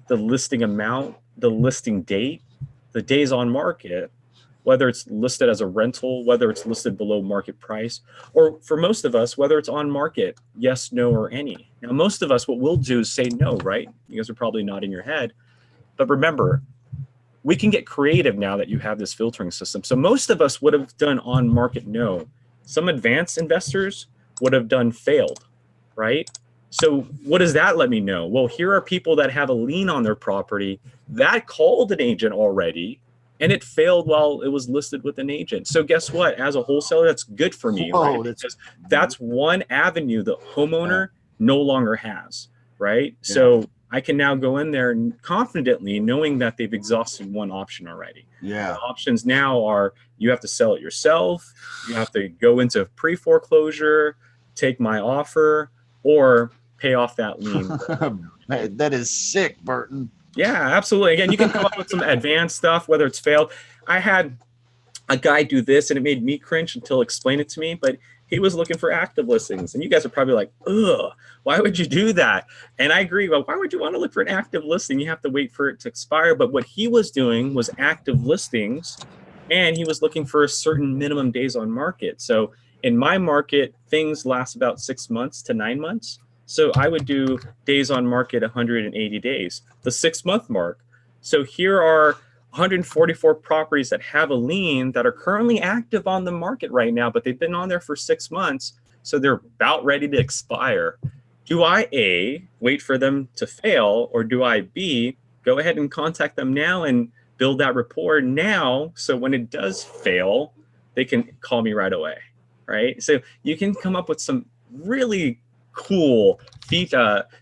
the listing amount, the listing date, the days on market, whether it's listed as a rental, whether it's listed below market price, or for most of us, whether it's on market, yes, no, or any. Now, most of us, what we'll do is say no, right? You guys are probably nodding your head. But remember, we can get creative now that you have this filtering system. So most of us would have done on market no. Some advanced investors would have done failed, right? So what does that let me know? Well, here are people that have a lien on their property that called an agent already, and it failed while it was listed with an agent. So guess what? As a wholesaler, that's good for me, right? Because that's one avenue the homeowner no longer has, right? Yeah. So I can now go in there and confidently knowing that they've exhausted one option already. Yeah. The options now are you have to sell it yourself, you have to go into pre-foreclosure, take my offer, or pay off that lien. That is sick, Burton. Yeah, absolutely. Again, you can come up with some advanced stuff, whether it's failed. I had a guy do this and it made me cringe until explain it to me, but he was looking for active listings. And you guys are probably like, ugh, why would you do that? And I agree. Well, why would you want to look for an active listing? You have to wait for it to expire. But what he was doing was active listings, and he was looking for a certain minimum days on market. So in my market, things last about 6 months to 9 months. So I would do days on market 180 days, the 6 month mark. So here are 144 properties that have a lien that are currently active on the market right now, but they've been on there for 6 months. So they're about ready to expire. Do I A, wait for them to fail, or do I B, go ahead and contact them now and build that rapport now, so when it does fail, they can call me right away, right? So you can come up with some really cool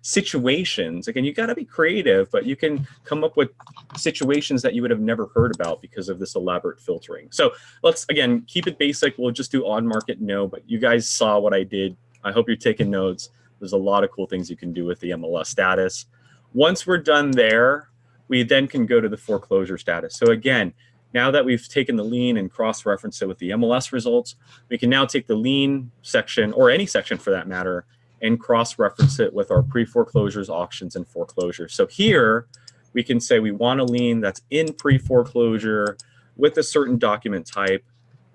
situations. Again, you got to be creative, but you can come up with situations that you would have never heard about because of this elaborate filtering. So let's, again, keep it basic. We'll just do on market no, but you guys saw what I did. I hope you're taking notes. There's a lot of cool things you can do with the MLS status. Once we're done there, we then can go to the foreclosure status. So again, now that we've taken the lien and cross-referenced it with the MLS results, we can now take the lien section, or any section for that matter, and cross-reference it with our pre-foreclosures, auctions, and foreclosures. So here, we can say we want a lien that's in pre-foreclosure with a certain document type,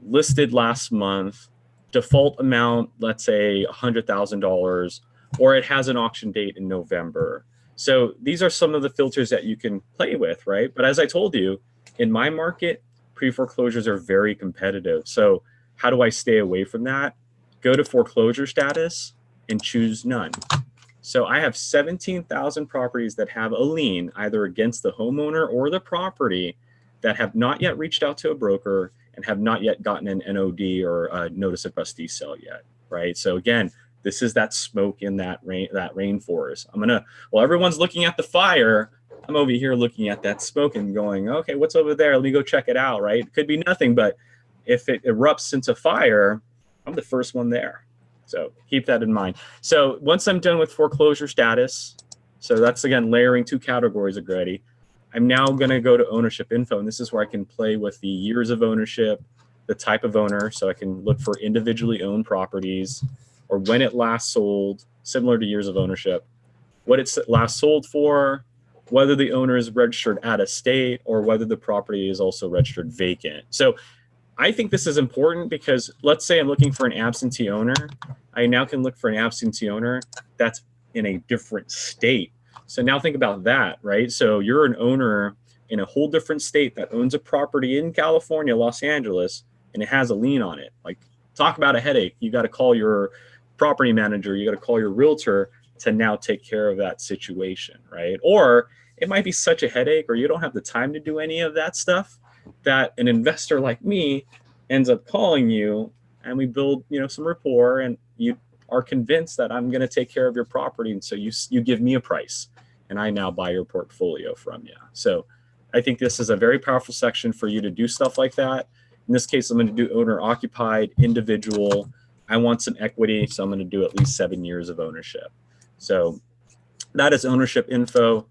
listed last month, default amount, let's say $100,000, or it has an auction date in November. So these are some of the filters that you can play with, right? But as I told you, in my market, pre-foreclosures are very competitive. So how do I stay away from that? Go to foreclosure status and choose none. So I have 17,000 properties that have a lien either against the homeowner or the property that have not yet reached out to a broker and have not yet gotten an NOD or a notice of trustee sale yet, right? So again, this is that smoke in that rainforest. While everyone's looking at the fire, I'm over here looking at that smoke and going, okay, what's over there? Let me go check it out, right? It could be nothing, but if it erupts into fire, I'm the first one there. So keep that in mind. So once I'm done with foreclosure status, so that's, again, layering 2 categories already, I'm now going to go to ownership info. And this is where I can play with the years of ownership, the type of owner. So I can look for individually owned properties, or when it last sold, similar to years of ownership, what it's last sold for, whether the owner is registered out of state, or whether the property is also registered vacant. So I think this is important because let's say I'm looking for an absentee owner. I now can look for an absentee owner that's in a different state. So now think about that, right? So you're an owner in a whole different state that owns a property in California, Los Angeles, and it has a lien on it. Like, talk about a headache. You got to call your property manager, you got to call your realtor to now take care of that situation, right? Or it might be such a headache, or you don't have the time to do any of that stuff, that an investor like me ends up calling you, and we build, some rapport, and you are convinced that I'm going to take care of your property, and so you give me a price, and I now buy your portfolio from you. So I think this is a very powerful section for you to do stuff like that. In this case, I'm going to do owner occupied, individual. I want some equity, so I'm going to do at least 7 years of ownership. So that is ownership info.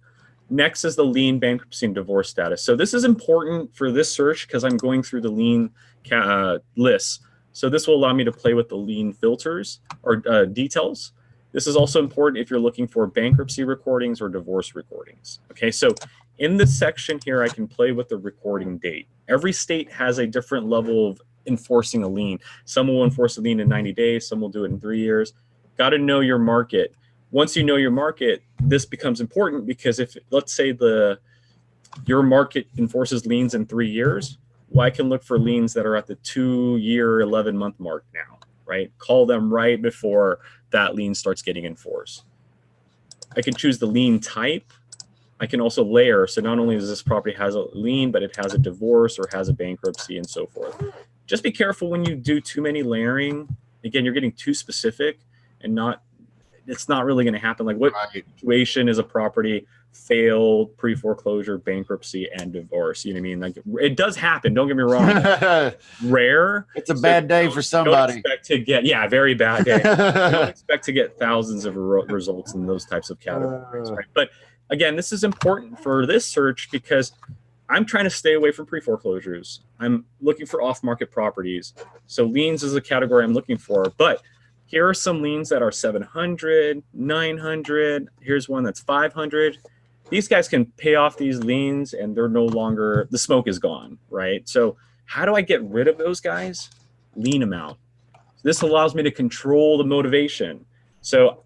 Next is the lien, bankruptcy, and divorce status. So this is important for this search because I'm going through the lien lists. So this will allow me to play with the lien filters or details. This is also important if you're looking for bankruptcy recordings or divorce recordings. Okay, so in this section here, I can play with the recording date. Every state has a different level of enforcing a lien. Some will enforce a lien in 90 days, some will do it in 3 years. Got to know your market. Once you know your market, this becomes important because if, let's say, your market enforces liens in 3 years, well, I can look for liens that are at the 2 year, 11-month mark now, right? Call them right before that lien starts getting enforced. I can choose the lien type. I can also layer. So not only does this property has a lien, but it has a divorce or has a bankruptcy and so forth. Just be careful when you do too many layering. Again, you're getting too specific and it's not really going to happen. Like, what situation is a property failed, pre-foreclosure, bankruptcy, and divorce? You know what I mean? Like, it does happen. Don't get me wrong. Rare. It's a bad day for somebody. Don't expect to get, very bad day. Don't expect to get thousands of results in those types of categories, right? But again, this is important for this search because I'm trying to stay away from pre-foreclosures. I'm looking for off-market properties. So liens is a category I'm looking for, but here are some liens that are 700, 900. Here's one that's 500. These guys can pay off these liens and they're no longer, the smoke is gone, right? So how do I get rid of those guys? Lien amount. This allows me to control the motivation. So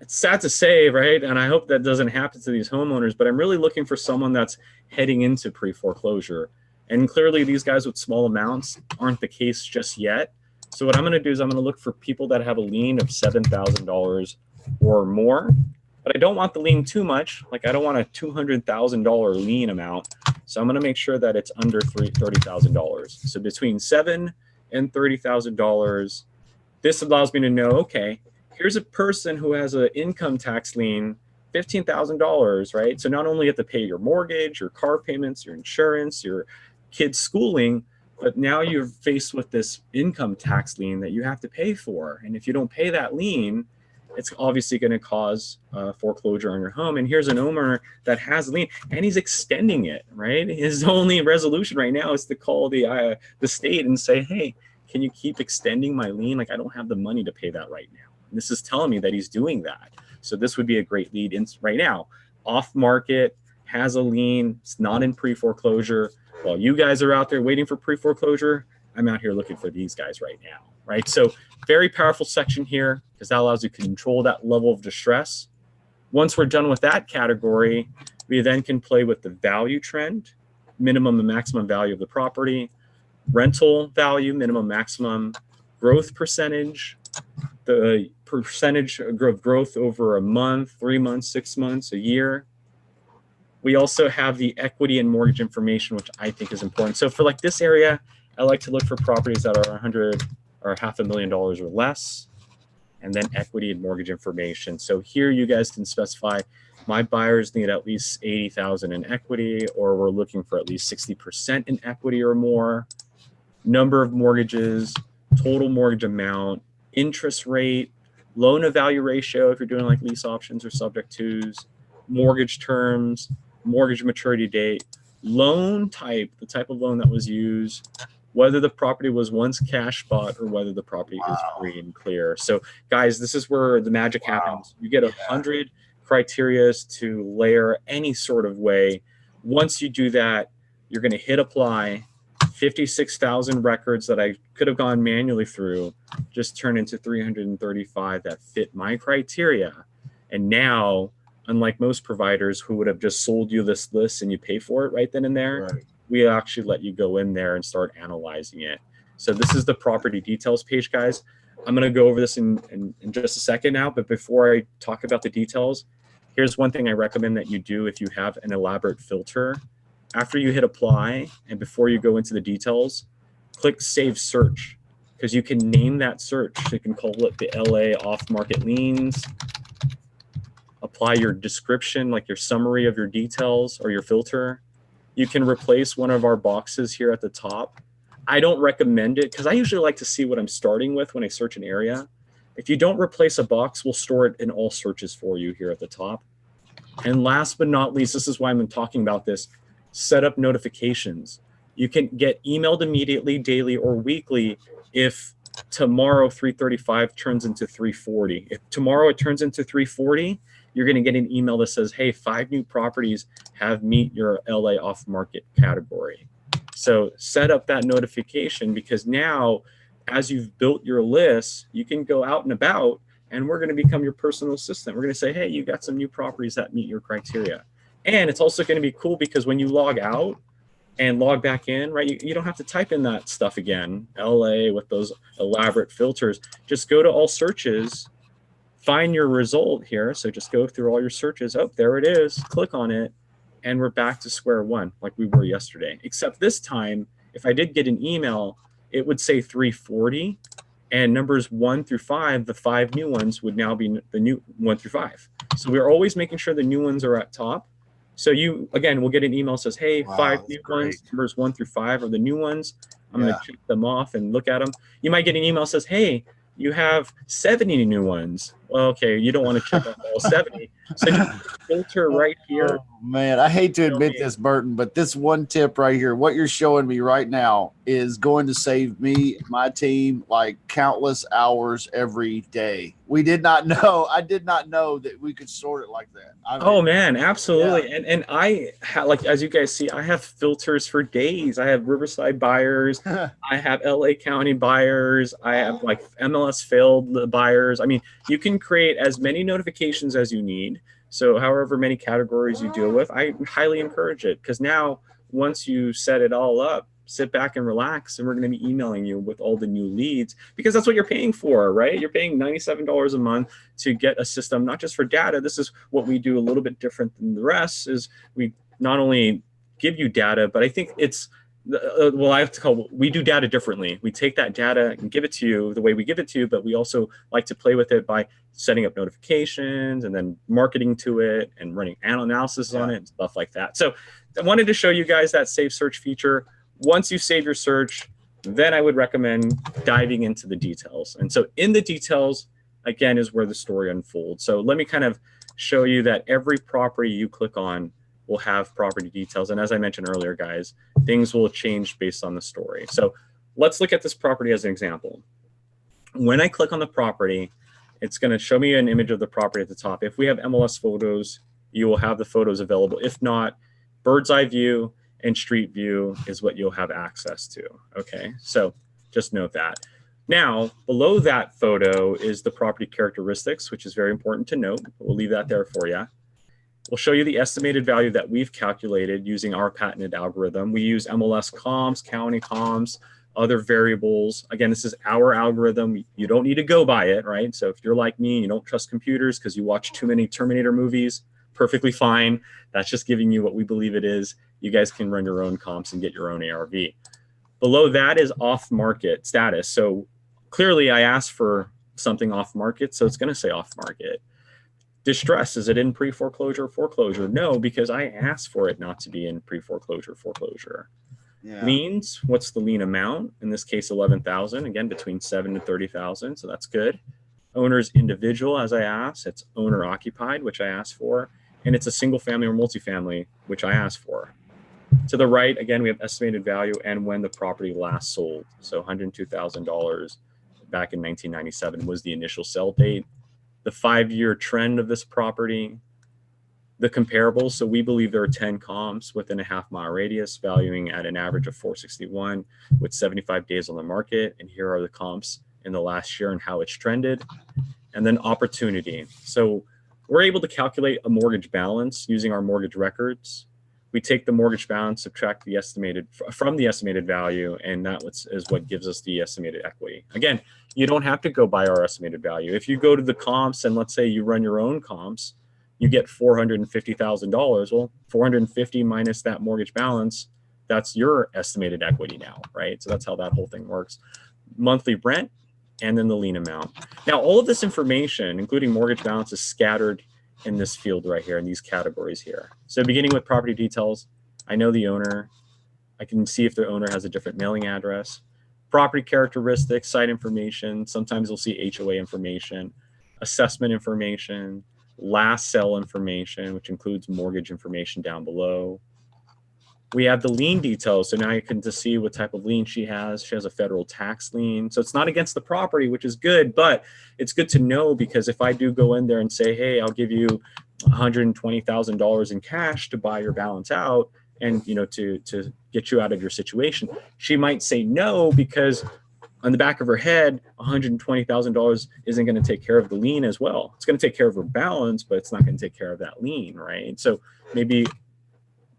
it's sad to say, right? And I hope that doesn't happen to these homeowners, but I'm really looking for someone that's heading into pre-foreclosure. And clearly these guys with small amounts aren't the case just yet. So what I'm going to do is I'm going to look for people that have a lien of $7,000 or more, but I don't want the lien too much. Like, I don't want a $200,000 lien amount. So I'm going to make sure that it's under $30,000. So between $7,000 and $30,000, this allows me to know, okay, here's a person who has an income tax lien, $15,000, right? So not only you have to pay your mortgage, your car payments, your insurance, your kids' schooling, but now you're faced with this income tax lien that you have to pay for. And if you don't pay that lien, it's obviously going to cause foreclosure on your home. And here's an owner that has a lien and he's extending it, right? His only resolution right now is to call the state and say, hey, can you keep extending my lien? Like, I don't have the money to pay that right now. And this is telling me that he's doing that. So this would be a great lead in right now. Off market, has a lien, it's not in pre-foreclosure. While you guys are out there waiting for pre-foreclosure, I'm out here looking for these guys right now, right? So very powerful section here because that allows you to control that level of distress. Once we're done with that category, we then can play with the value trend, minimum and maximum value of the property, rental value, minimum, maximum, growth percentage, the percentage of growth over a month, 3 months, 6 months, a year. We also have the equity and mortgage information, which I think is important. So for like this area, I like to look for properties that are 100 or $500,000 or less, and then equity and mortgage information. So here you guys can specify my buyers need at least 80,000 in equity, or we're looking for at least 60% in equity or more, number of mortgages, total mortgage amount, interest rate, loan to value ratio if you're doing like lease options or subject tos, mortgage terms, mortgage maturity date, loan type, the type of loan that was used, whether the property was once cash bought or whether the property is free and clear. So guys, this is where the magic happens. You get 100 criteria is to layer any sort of way. Once you do that, you're going to hit apply. 56,000 records that I could have gone manually through just turn into 335 that fit my criteria. And now, unlike most providers who would have just sold you this list and you pay for it right then and there, Right. we actually let you go in there and start analyzing it. So this is the property details page, guys. I'm going to go over this in just a second now, but before I talk about the details, here's one thing I recommend that you do if you have an elaborate filter. After you hit apply and before you go into the details, click save search, because you can name that search. You can call it the LA off-market liens, apply your description, like your summary of your details or your filter. You can replace one of our boxes here at the top. I don't recommend it because I usually like to see what I'm starting with when I search an area. If you don't replace a box, we'll store it in all searches for you here at the top. And last but not least, this is why I'm talking about this, set up notifications. You can get emailed immediately, daily, or weekly if tomorrow 335 turns into 340. If tomorrow it turns into 340, you're going to get an email that says, hey, 5 new properties have meet your LA off-market category. So set up that notification, because now as you've built your list, you can go out and about and we're going to become your personal assistant. We're going to say, hey, you got some new properties that meet your criteria. And it's also going to be cool because when you log out and log back in, right, you don't have to type in that stuff again, LA with those elaborate filters. Just go to all searches, find your result here. So just go through all your searches. Oh, there it is. Click on it. And we're back to square one like we were yesterday. Except this time, if I did get an email, it would say 340. And numbers 1 through 5, the 5 new ones would now be the new 1 through 5. So we're always making sure the new ones are at top. So you, again, will get an email that says, hey, Wow, 5 that's new great. ones, numbers 1 through 5 are the new ones. I'm Yeah. going to check them off and look at them. You might get an email that says, hey, you have 70 new ones. Well, okay, you don't want to check off all 70. So just filter right here. Oh man, I hate to admit this, Burton, but this one tip right here, what you're showing me right now, is going to save me and my team like countless hours every day. We did not know. I did not know that we could sort it like that. I mean, Oh man, absolutely. Yeah. And I like, as you guys see, I have filters for days. I have Riverside buyers, I have LA County buyers, I have like MLS failed buyers. I mean, you can create as many notifications as you need. So however many categories you deal with, I highly encourage it, because now once you set it all up, sit back and relax, and we're going to be emailing you with all the new leads, because that's what you're paying for, right? You're paying $97 a month to get a system, not just for data. This is what we do a little bit different than the rest, is we not only give you data, but I think it's, well, I have to call, we do data differently. We take that data and give it to you the way we give it to you, but we also like to play with it by setting up notifications and then marketing to it and running analysis on it and stuff like that. So I wanted to show you guys that save search feature. Once you save your search, then I would recommend diving into the details. And so in the details, again, is where the story unfolds. So let me kind of show you that every property you click on will have property details. And as I mentioned earlier, guys, things will change based on the story. So let's look at this property as an example. When I click on the property, it's going to show me an image of the property at the top. If we have MLS photos, you will have the photos available. If not, bird's eye view and street view is what you'll have access to. Okay, so just note that. Now, below that photo is the property characteristics, which is very important to note. We'll leave that there for you. We'll show you the estimated value that we've calculated using our patented algorithm. We use MLS comps, county comps, other variables. Again, this is our algorithm. You don't need to go by it, right? So if you're like me, you don't trust computers because you watch too many Terminator movies, perfectly fine. That's just giving you what we believe it is. You guys can run your own comps and get your own ARV. Below that is off-market status. So clearly I asked for something off-market, so it's going to say off-market. Distress, is it in pre-foreclosure, foreclosure? No, because I asked for it not to be in pre-foreclosure, foreclosure. Yeah. Liens, what's the lien amount? In this case, 11,000, again, between 7 and 30,000, so that's good. Owner's individual, as I asked, it's owner occupied, which I asked for, and it's a single family or multifamily, which I asked for. To the right, again, we have estimated value and when the property last sold. So $102,000 back in 1997 was the initial sell date. The 5-year trend of this property, the comparables. So we believe there are 10 comps within a half-mile radius, valuing at an average of 461 with 75 days on the market. And here are the comps in the last year and how it's trended. And then opportunity. So we're able to calculate a mortgage balance using our mortgage records. We take the mortgage balance, subtract the estimated from the estimated value, and that is what gives us the estimated equity. Again, you don't have to go by our estimated value. If you go to the comps and let's say you run your own comps, you get $450,000. Well, 450 minus that mortgage balance, that's your estimated equity now, right? So that's how that whole thing works. Monthly rent, and then the lien amount. Now, all of this information, including mortgage balance, is scattered in this field right here, in these categories here. So beginning with property details, I know the owner. I can see if the owner has a different mailing address. Property characteristics, site information. Sometimes you'll see HOA information, assessment information, last sale information, which includes mortgage information down below. We have the lien details. So now you can just see what type of lien she has. She has a federal tax lien. So it's not against the property, which is good, but it's good to know because if I do go in there and say, hey, I'll give you $120,000 in cash to buy your balance out and, you know, to get you out of your situation, she might say no because on the back of her head, $120,000 isn't going to take care of the lien as well. It's going to take care of her balance, but it's not going to take care of that lien, right? So maybe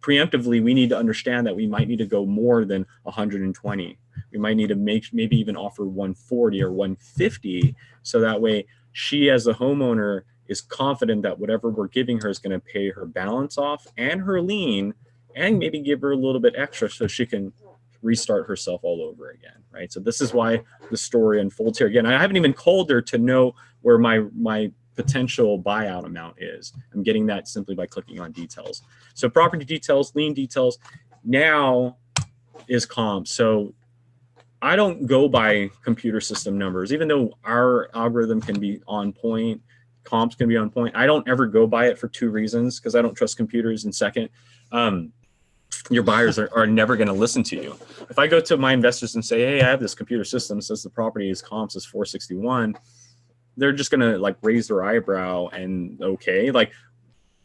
preemptively, we need to understand that we might need to go more than 120. We might need to maybe even offer 140 or 150. So that way she as the homeowner is confident that whatever we're giving her is going to pay her balance off and her lien and maybe give her a little bit extra so she can restart herself all over again, right? So this is why the story unfolds here. Again, I haven't even called her to know where my potential buyout amount is. I'm getting that simply by clicking on details. So property details, lien details, now is comp. So I don't go by computer system numbers, even though our algorithm can be on point, comps can be on point. I don't ever go by it for two reasons, because I don't trust computers. And second, your buyers are never going to listen to you. If I go to my investors and say, hey, I have this computer system that says the property is comps is 461, they're just going to like raise their eyebrow and okay. Like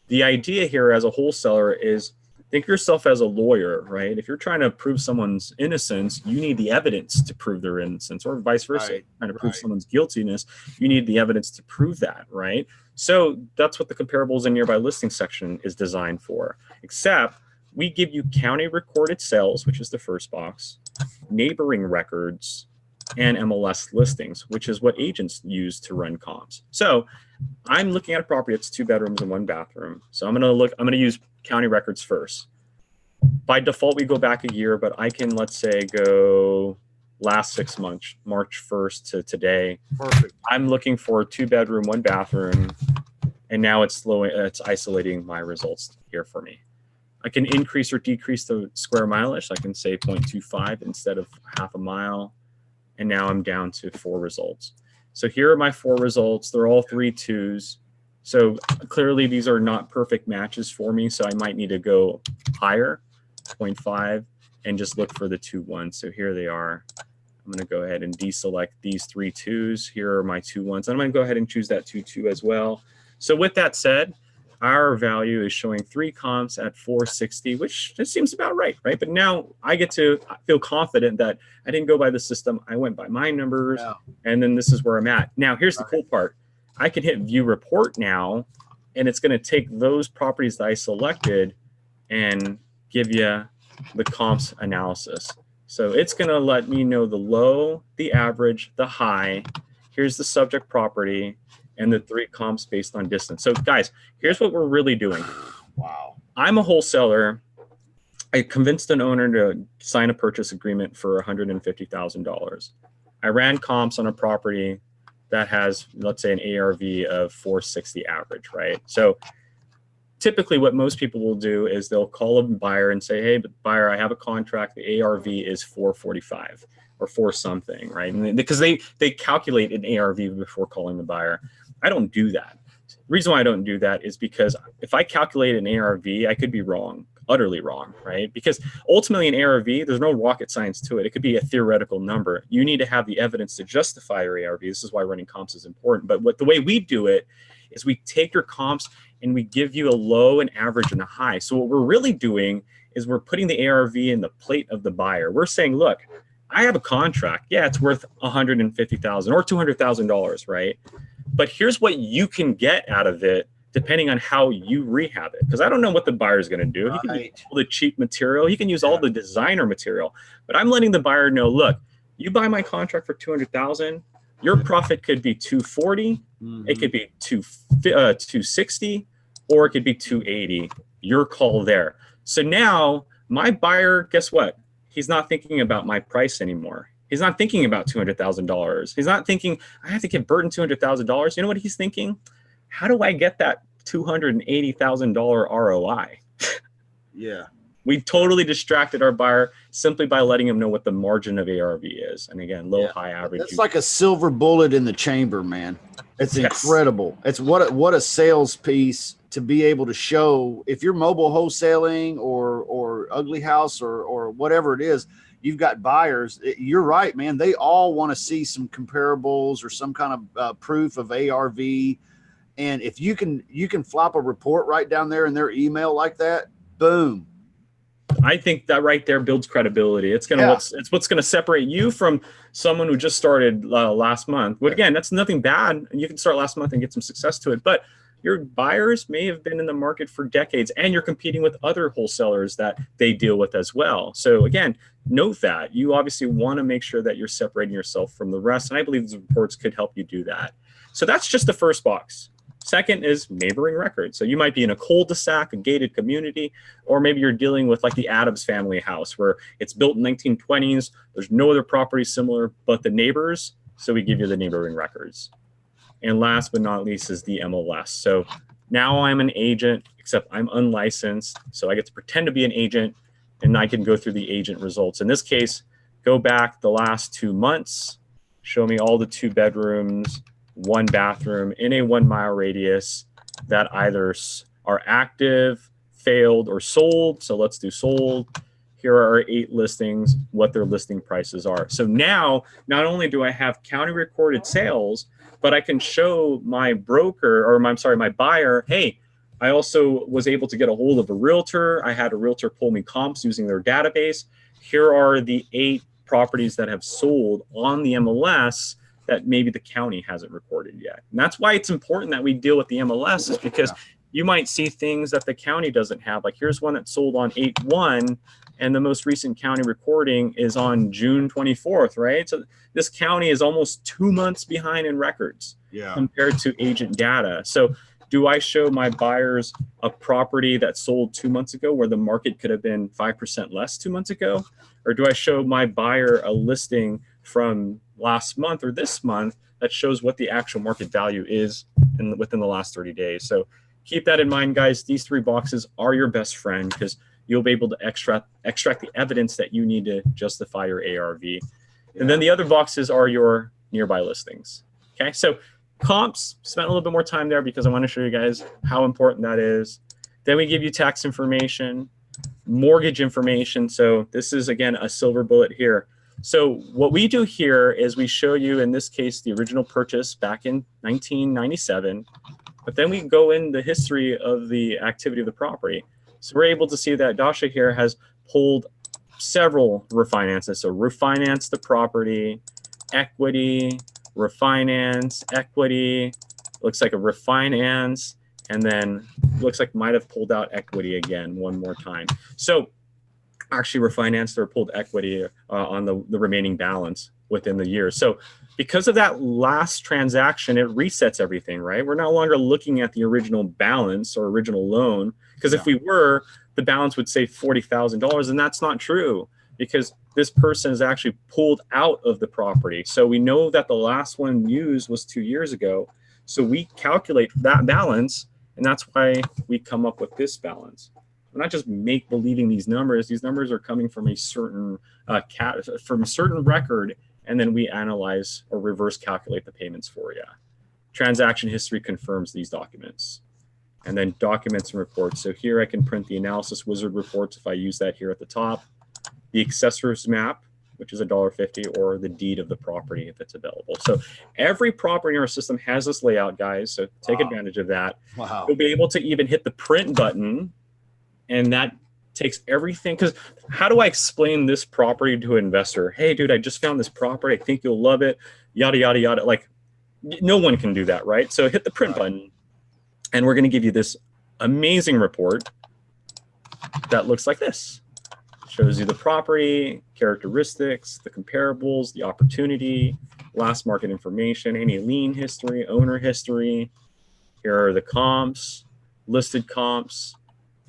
the idea here as a wholesaler is think of yourself as a lawyer, right? If you're trying to prove someone's innocence, you need the evidence to prove their innocence, or vice versa. Right. Trying to prove someone's guiltiness, you need the evidence to prove that, right? So that's what the comparables and nearby listing section is designed for, except we give you county recorded sales, which is the first box, neighboring records, and MLS listings, which is what agents use to run comps. So I'm looking at a property that's 2 bedrooms and 1 bathroom. So I'm going to use county records first. By default, we go back a year, but I can, let's say, go last 6 months, March 1st to today. Perfect. I'm looking for a 2 bedroom, 1 bathroom, and now it's isolating my results here for me. I can increase or decrease the square mileage. I can say 0.25 instead of half a mile. And now I'm down to 4 results. So here are my 4 results. They're all 3 2s. So clearly these are not perfect matches for me. So I might need to go higher, 0.5, and just look for the 2 1s. So here they are. I'm going to go ahead and deselect these 3 2s. Here are my 2 1s. I'm going to go ahead and choose that 2 2 as well. So with that said, our value is showing 3 comps at 460, which just seems about right? But now I get to feel confident that I didn't go by the system. I went by my numbers, and then this is where I'm at. Now, here's the cool part. I can hit View Report now, and it's going to take those properties that I selected and give you the comps analysis. So it's going to let me know the low, the average, the high. Here's the subject property, and the 3 comps based on distance. So guys, here's what we're really doing. Wow. I'm a wholesaler. I convinced an owner to sign a purchase agreement for $150,000. I ran comps on a property that has, let's say, an ARV of 460 average, right? So typically what most people will do is they'll call a buyer and say, hey, buyer, I have a contract. The ARV is 445 or 4 something, right? And because they calculate an ARV before calling the buyer. I don't do that. The reason why I don't do that is because if I calculate an ARV, I could be wrong, utterly wrong, right? Because ultimately an ARV, there's no rocket science to it. It could be a theoretical number. You need to have the evidence to justify your ARV. This is why running comps is important. But the way we do it is we take your comps and we give you a low, an average, and a high. So what we're really doing is we're putting the ARV in the plate of the buyer. We're saying, look, I have a contract. Yeah, it's worth $150,000 or $200,000, right? But here's what you can get out of it depending on how you rehab it. Because I don't know what the buyer is going to do. He can use all the cheap material. He can use all the designer material. But I'm letting the buyer know, look, you buy my contract for $200,000, your profit could be $240, it could be $260, or it could be $280. Your call there. So now my buyer, guess what? He's not thinking about my price anymore. He's not thinking about $200,000. He's not thinking, I have to give Burton $200,000. You know what he's thinking? How do I get that $280,000 ROI? Yeah. We totally distracted our buyer simply by letting him know what the margin of ARV is. And again, low, high, average. That's like a silver bullet in the chamber, man. It's incredible. It's what a sales piece to be able to show. If you're mobile wholesaling or ugly house or whatever it is, you've got buyers. You're right, man. They all want to see some comparables or some kind of proof of ARV. And if you can flop a report right down there in their email like that, boom. I think that right there builds credibility. It's what's going to separate you from someone who just started last month. But again, that's nothing bad. You can start last month and get some success to it. But your buyers may have been in the market for decades, and you're competing with other wholesalers that they deal with as well. So again, note that you obviously want to make sure that you're separating yourself from the rest. And I believe these reports could help you do that. So that's just the first box. Second is neighboring records. So you might be in a cul-de-sac, a gated community, or maybe you're dealing with like the Adams family house where it's built in 1920s. There's no other property similar but the neighbors. So we give you the neighboring records. And last but not least is the MLS. So now I'm an agent, except I'm unlicensed. So I get to pretend to be an agent and I can go through the agent results. In this case, go back the last 2 months, show me all the 2 bedrooms, 1 bathroom in a 1 mile radius that either are active, failed, or sold. So let's do sold. Here are our 8 listings, what their listing prices are. So now, not only do I have county recorded sales, but I can show my broker, or my buyer, hey, I also was able to get a hold of a realtor. I had a realtor pull me comps using their database. Here are the 8 properties that have sold on the MLS that maybe the county hasn't recorded yet. And that's why it's important that we deal with the MLS, is because you might see things that the county doesn't have. Like here's one that sold on 8/1, and the most recent county recording is on June 24th, right? So this county is almost 2 months behind in records compared to agent data. So do I show my buyers a property that sold 2 months ago where the market could have been 5% less 2 months ago? Or do I show my buyer a listing from last month or this month that shows what the actual market value is within the last 30 days? So keep that in mind, guys. These 3 boxes are your best friend because you'll be able to extract the evidence that you need to justify your ARV. And then the other boxes are your nearby listings. Okay, so comps, spent a little bit more time there because I want to show you guys how important that is. Then we give you tax information, mortgage information. So this is, again, a silver bullet here. So what we do here is we show you, in this case, the original purchase back in 1997, but then we go in the history of the activity of the property. So we're able to see that Dasha here has pulled several refinances. So refinance the property, equity, refinance, equity, looks like a refinance, and then looks like might have pulled out equity again one more time. So actually refinanced or pulled equity on the remaining balance within the year. So because of that last transaction, it resets everything, right? We're no longer looking at the original balance or original loan, because if we were, the balance would say $40,000, and that's not true because this person is actually pulled out of the property. So we know that the last one used was 2 years ago. So we calculate that balance, and that's why we come up with this balance. We're not just make-believing these numbers. These numbers are coming from a certain record, and then we analyze or reverse calculate the payments for you. Transaction history confirms these documents. And then documents and reports. So here I can print the analysis wizard reports if I use that here at the top. The accessors map, which is $1.50, or the deed of the property if it's available. So every property in our system has this layout, guys. So take advantage of that. Wow. You'll be able to even hit the print button, and that takes everything. Because how do I explain this property to an investor? Hey, dude, I just found this property. I think you'll love it. Yada, yada, yada. Like, no one can do that, right? So hit the print button, and we're going to give you this amazing report that looks like this. Shows you the property, characteristics, the comparables, the opportunity, last market information, any lien history, owner history. Here are the comps, listed comps,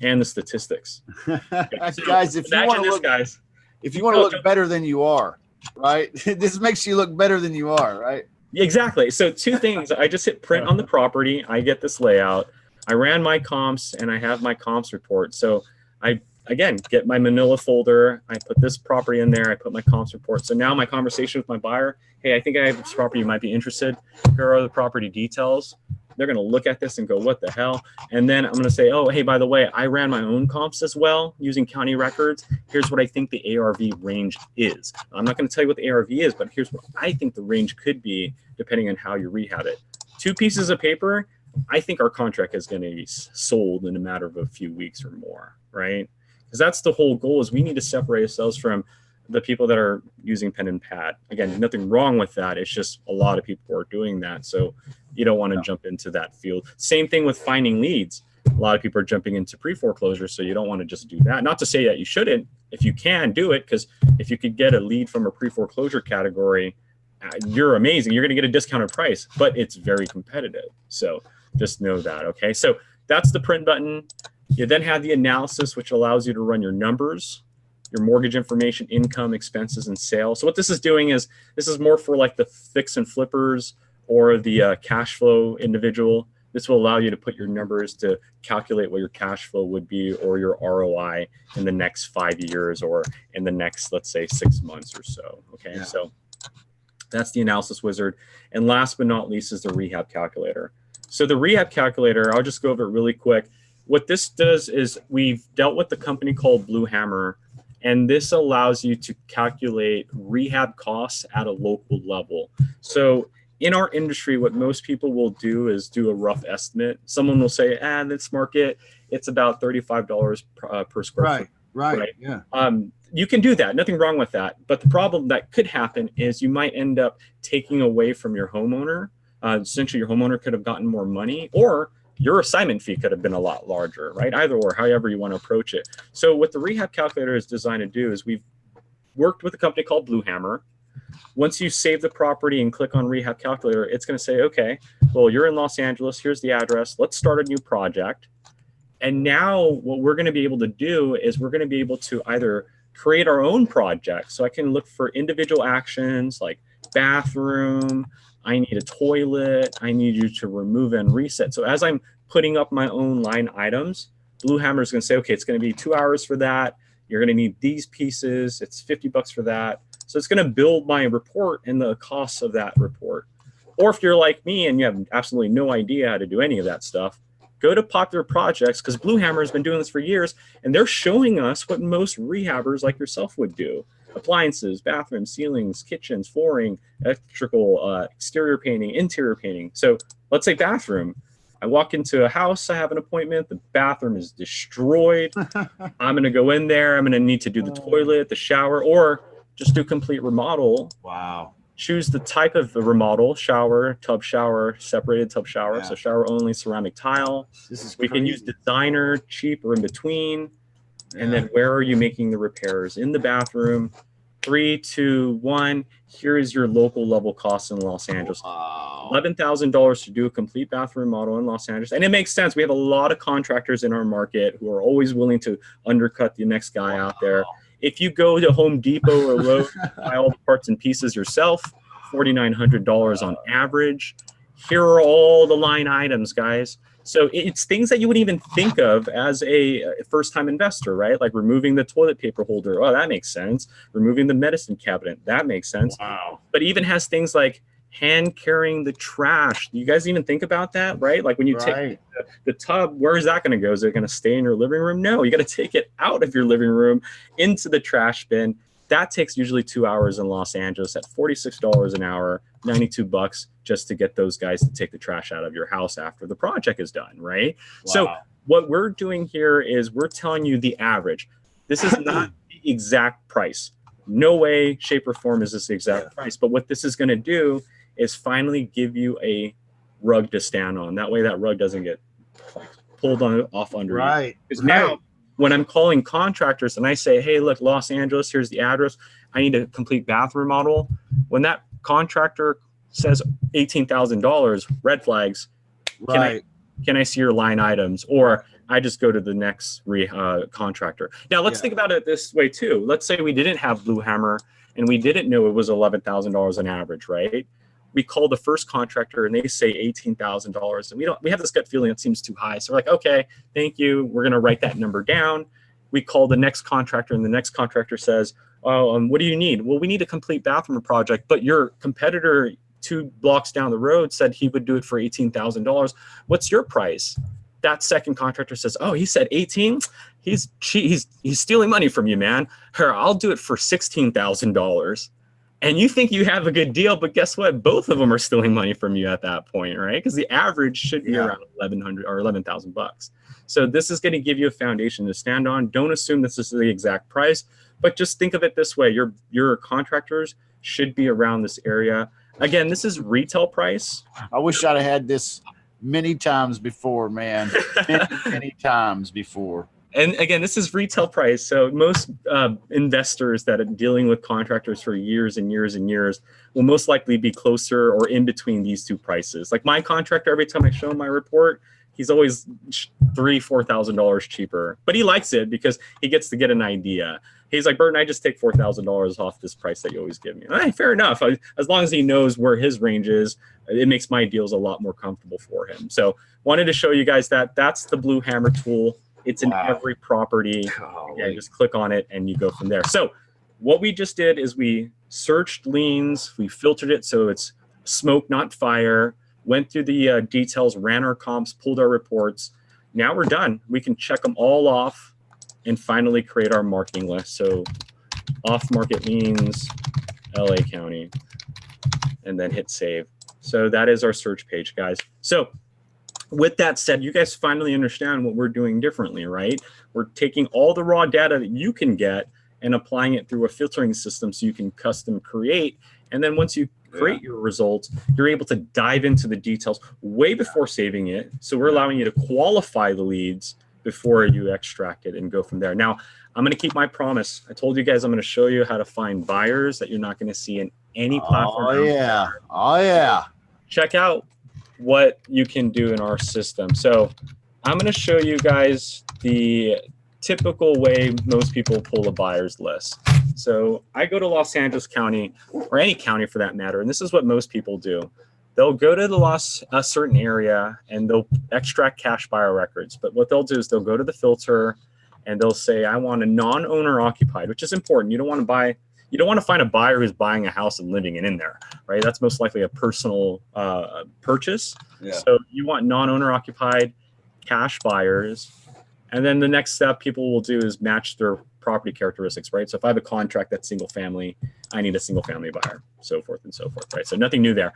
and the statistics. Okay, so guys, if you want to look, guys, if you want to look better than you are, right? This makes you look better than you are, right? Exactly. So two things. I just hit print on the property. I get this layout. I ran my comps, and I have my comps report. So I, again, get my Manila folder. I put this property in there. I put my comps report. So now my conversation with my buyer, hey, I think I have this property. You might be interested. Here are the property details. They're going to look at this and go, what the hell? And then I'm going to say, oh, hey, by the way, I ran my own comps as well using county records. Here's what I think the ARV range is. I'm not going to tell you what the ARV is, but here's what I think the range could be depending on how you rehab it. 2 pieces of paper. I think our contract is going to be sold in a matter of a few weeks or more, right? Because that's the whole goal, is we need to separate ourselves from the people that are using pen and pad. Again, nothing wrong with that. It's just a lot of people are doing that. So you don't want to jump into that field. Same thing with finding leads. A lot of people are jumping into pre-foreclosure, so you don't want to just do that. Not to say that you shouldn't. If you can, do it, because if you could get a lead from a pre-foreclosure category, you're amazing. You're going to get a discounted price, but it's very competitive. So just know that, okay? So that's the print button. You then have the analysis, which allows you to run your numbers, your mortgage information, income, expenses, and sales. So what this is doing is, this is more for like the fix and flippers or the cash flow individual. This will allow you to put your numbers to calculate what your cash flow would be, or your ROI in the next 5 years, or in the next, let's say, 6 months or so, okay? Yeah. So that's the analysis wizard. And last but not least is the rehab calculator. So the rehab calculator, I'll just go over it really quick. What this does is, we've dealt with the company called Blue Hammer, and this allows you to calculate rehab costs at a local level. So in our industry, what most people will do is do a rough estimate. Someone will say, this market, it's about $35 per square foot. Right. Yeah. You can do that. Nothing wrong with that. But the problem that could happen is you might end up taking away from your homeowner. Essentially, your homeowner could have gotten more money, or your assignment fee could have been a lot larger, right? Either or, however you want to approach it. So what the rehab calculator is designed to do is, we've worked with a company called Blue Hammer. Once you save the property and click on rehab calculator, it's going to say, okay, well, you're in Los Angeles. Here's the address. Let's start a new project. And now what we're going to be able to do is, we're going to be able to either create our own project. So I can look for individual actions like bathroom, I need a toilet, I need you to remove and reset. So as I'm putting up my own line items, Blue Hammer is going to say, okay, it's going to be 2 hours for that. You're going to need these pieces. It's $50 for that. So it's going to build my report and the costs of that report. Or if you're like me and you have absolutely no idea how to do any of that stuff, go to Popular Projects, because Blue Hammer has been doing this for years, and they're showing us what most rehabbers like yourself would do. Appliances, bathrooms, ceilings, kitchens, flooring, electrical, exterior painting, interior painting. So let's say bathroom. I walk into a house, I have an appointment, the bathroom is destroyed. I'm going to go in there, I'm going to need to do the toilet, the shower, or just do complete remodel. Wow. Choose the type of the remodel: shower, tub shower, separated tub shower. Yeah. So shower only, ceramic tile. This is we crazy. can use designer, cheap, or in between. Yeah. And then where are you making the repairs? In the bathroom. 3, 2, 1. Here is your local level cost in Los Angeles. Wow. $11,000 to do a complete bathroom model in Los Angeles. And it makes sense. We have a lot of contractors in our market who are always willing to undercut the next guy out there. If you go to Home Depot or Lowe's, buy all the parts and pieces yourself, $4,900 on average. Here are all the line items, guys. So it's things that you wouldn't even think of as a first-time investor, right? Like removing the toilet paper holder. Oh, that makes sense. Removing the medicine cabinet. That makes sense. Wow. But even has things like hand carrying the trash. You guys even think about that, right? Like when you take the tub, where is that going to go? Is it going to stay in your living room? No, you got to take it out of your living room into the trash bin. That takes usually 2 hours in Los Angeles at $46 an hour, 92 bucks just to get those guys to take the trash out of your house after the project is done, right? Wow. So what we're doing here is we're telling you the average. This is not the exact price. No way, shape, or form is this the exact price. But what this is going to do is finally give you a rug to stand on. That way that rug doesn't get pulled off under you. Because now when I'm calling contractors and I say, hey, look, Los Angeles, here's the address. I need a complete bathroom model. When that contractor says $18,000, red flags, can I see your line items? Or I just go to the next contractor. Now, let's think about it this way, too. Let's say we didn't have Blue Hammer and we didn't know it was $11,000 on average, right? We call the first contractor and they say $18,000. And we have this gut feeling it seems too high. So we're like, okay, thank you. We're going to write that number down. We call the next contractor and the next contractor says, oh, what do you need? Well, we need a complete bathroom project, but your competitor 2 blocks down the road said he would do it for $18,000. What's your price? That second contractor says, oh, he said 18. He's stealing money from you, man. Here, I'll do it for $16,000. And you think you have a good deal, but guess what? Both of them are stealing money from you at that point, right? Because the average should be around 1,100 or 11,000 bucks. So this is going to give you a foundation to stand on. Don't assume this is the exact price, but just think of it this way: your contractors should be around this area. Again, this is retail price. I wish I'd have had this many times before, man. many times before. And again, this is retail price. So most investors that are dealing with contractors for years and years and years will most likely be closer or in between these two prices. Like my contractor, every time I show him my report, he's always $3,000-$4,000 cheaper. But he likes it because he gets to get an idea. He's like, Burton, I just take $4,000 off this price that you always give me. Hey, fair enough. As long as he knows where his range is, it makes my deals a lot more comfortable for him. So wanted to show you guys that. That's the Blue Hammer tool. It's in every property. Yeah, just click on it and you go from there. So what we just did is we searched liens, we filtered it so it's smoke, not fire, went through the details, ran our comps, pulled our reports. Now we're done. We can check them all off and finally create our marketing list. So off-market liens, LA County, and then hit save. So that is our search page, guys. So with that said, you guys finally understand what we're doing differently, right? We're taking all the raw data that you can get and applying it through a filtering system so you can custom create. And then once you create your results, you're able to dive into the details way before saving it. So we're allowing you to qualify the leads before you extract it and go from there. Now, I'm going to keep my promise. I told you guys I'm going to show you how to find buyers that you're not going to see in any platform. Oh, yeah. Check out what you can do in our system. So I'm going to show you guys the typical way most people pull a buyer's list. So I go to Los Angeles County, or any county for that matter, and this is what most people do. They'll go to a certain area and they'll extract cash buyer records. But what they'll do is they'll go to the filter and they'll say, I want a non-owner occupied, which is important. You don't want to find a buyer who's buying a house and living in there, right? That's most likely a personal purchase. Yeah. So you want non-owner occupied cash buyers. And then the next step people will do is match their property characteristics, right? So if I have a contract that's single family, I need a single family buyer, so forth and so forth, right? So nothing new there.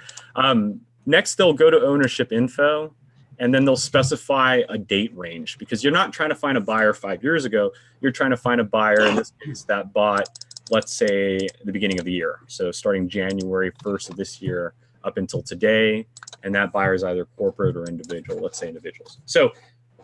Next, they'll go to ownership info, and then they'll specify a date range, because you're not trying to find a buyer 5 years ago. You're trying to find a buyer, in this case, that bought, let's say, the beginning of the year. So starting January 1st of this year up until today, and that buyer is either corporate or individual, let's say individuals. So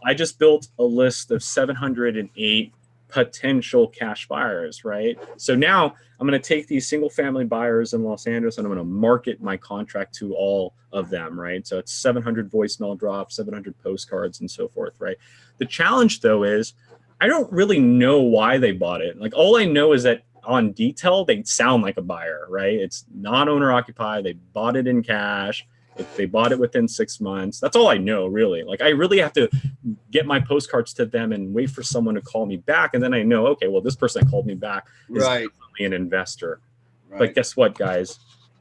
I just built a list of 708 potential cash buyers, right? So now I'm going to take these single family buyers in Los Angeles and I'm going to market my contract to all of them, right? So it's 700 voicemail drops, 700 postcards, and so forth, right? The challenge, though, is I don't really know why they bought it. Like, all I know is that on detail, they sound like a buyer, right? It's non-owner occupied. They bought it in cash. If they bought it within 6 months, that's all I know, really. Like, I really have to get my postcards to them and wait for someone to call me back. And then I know, okay, well, this person that called me back is definitely an investor. Right. But guess what, guys?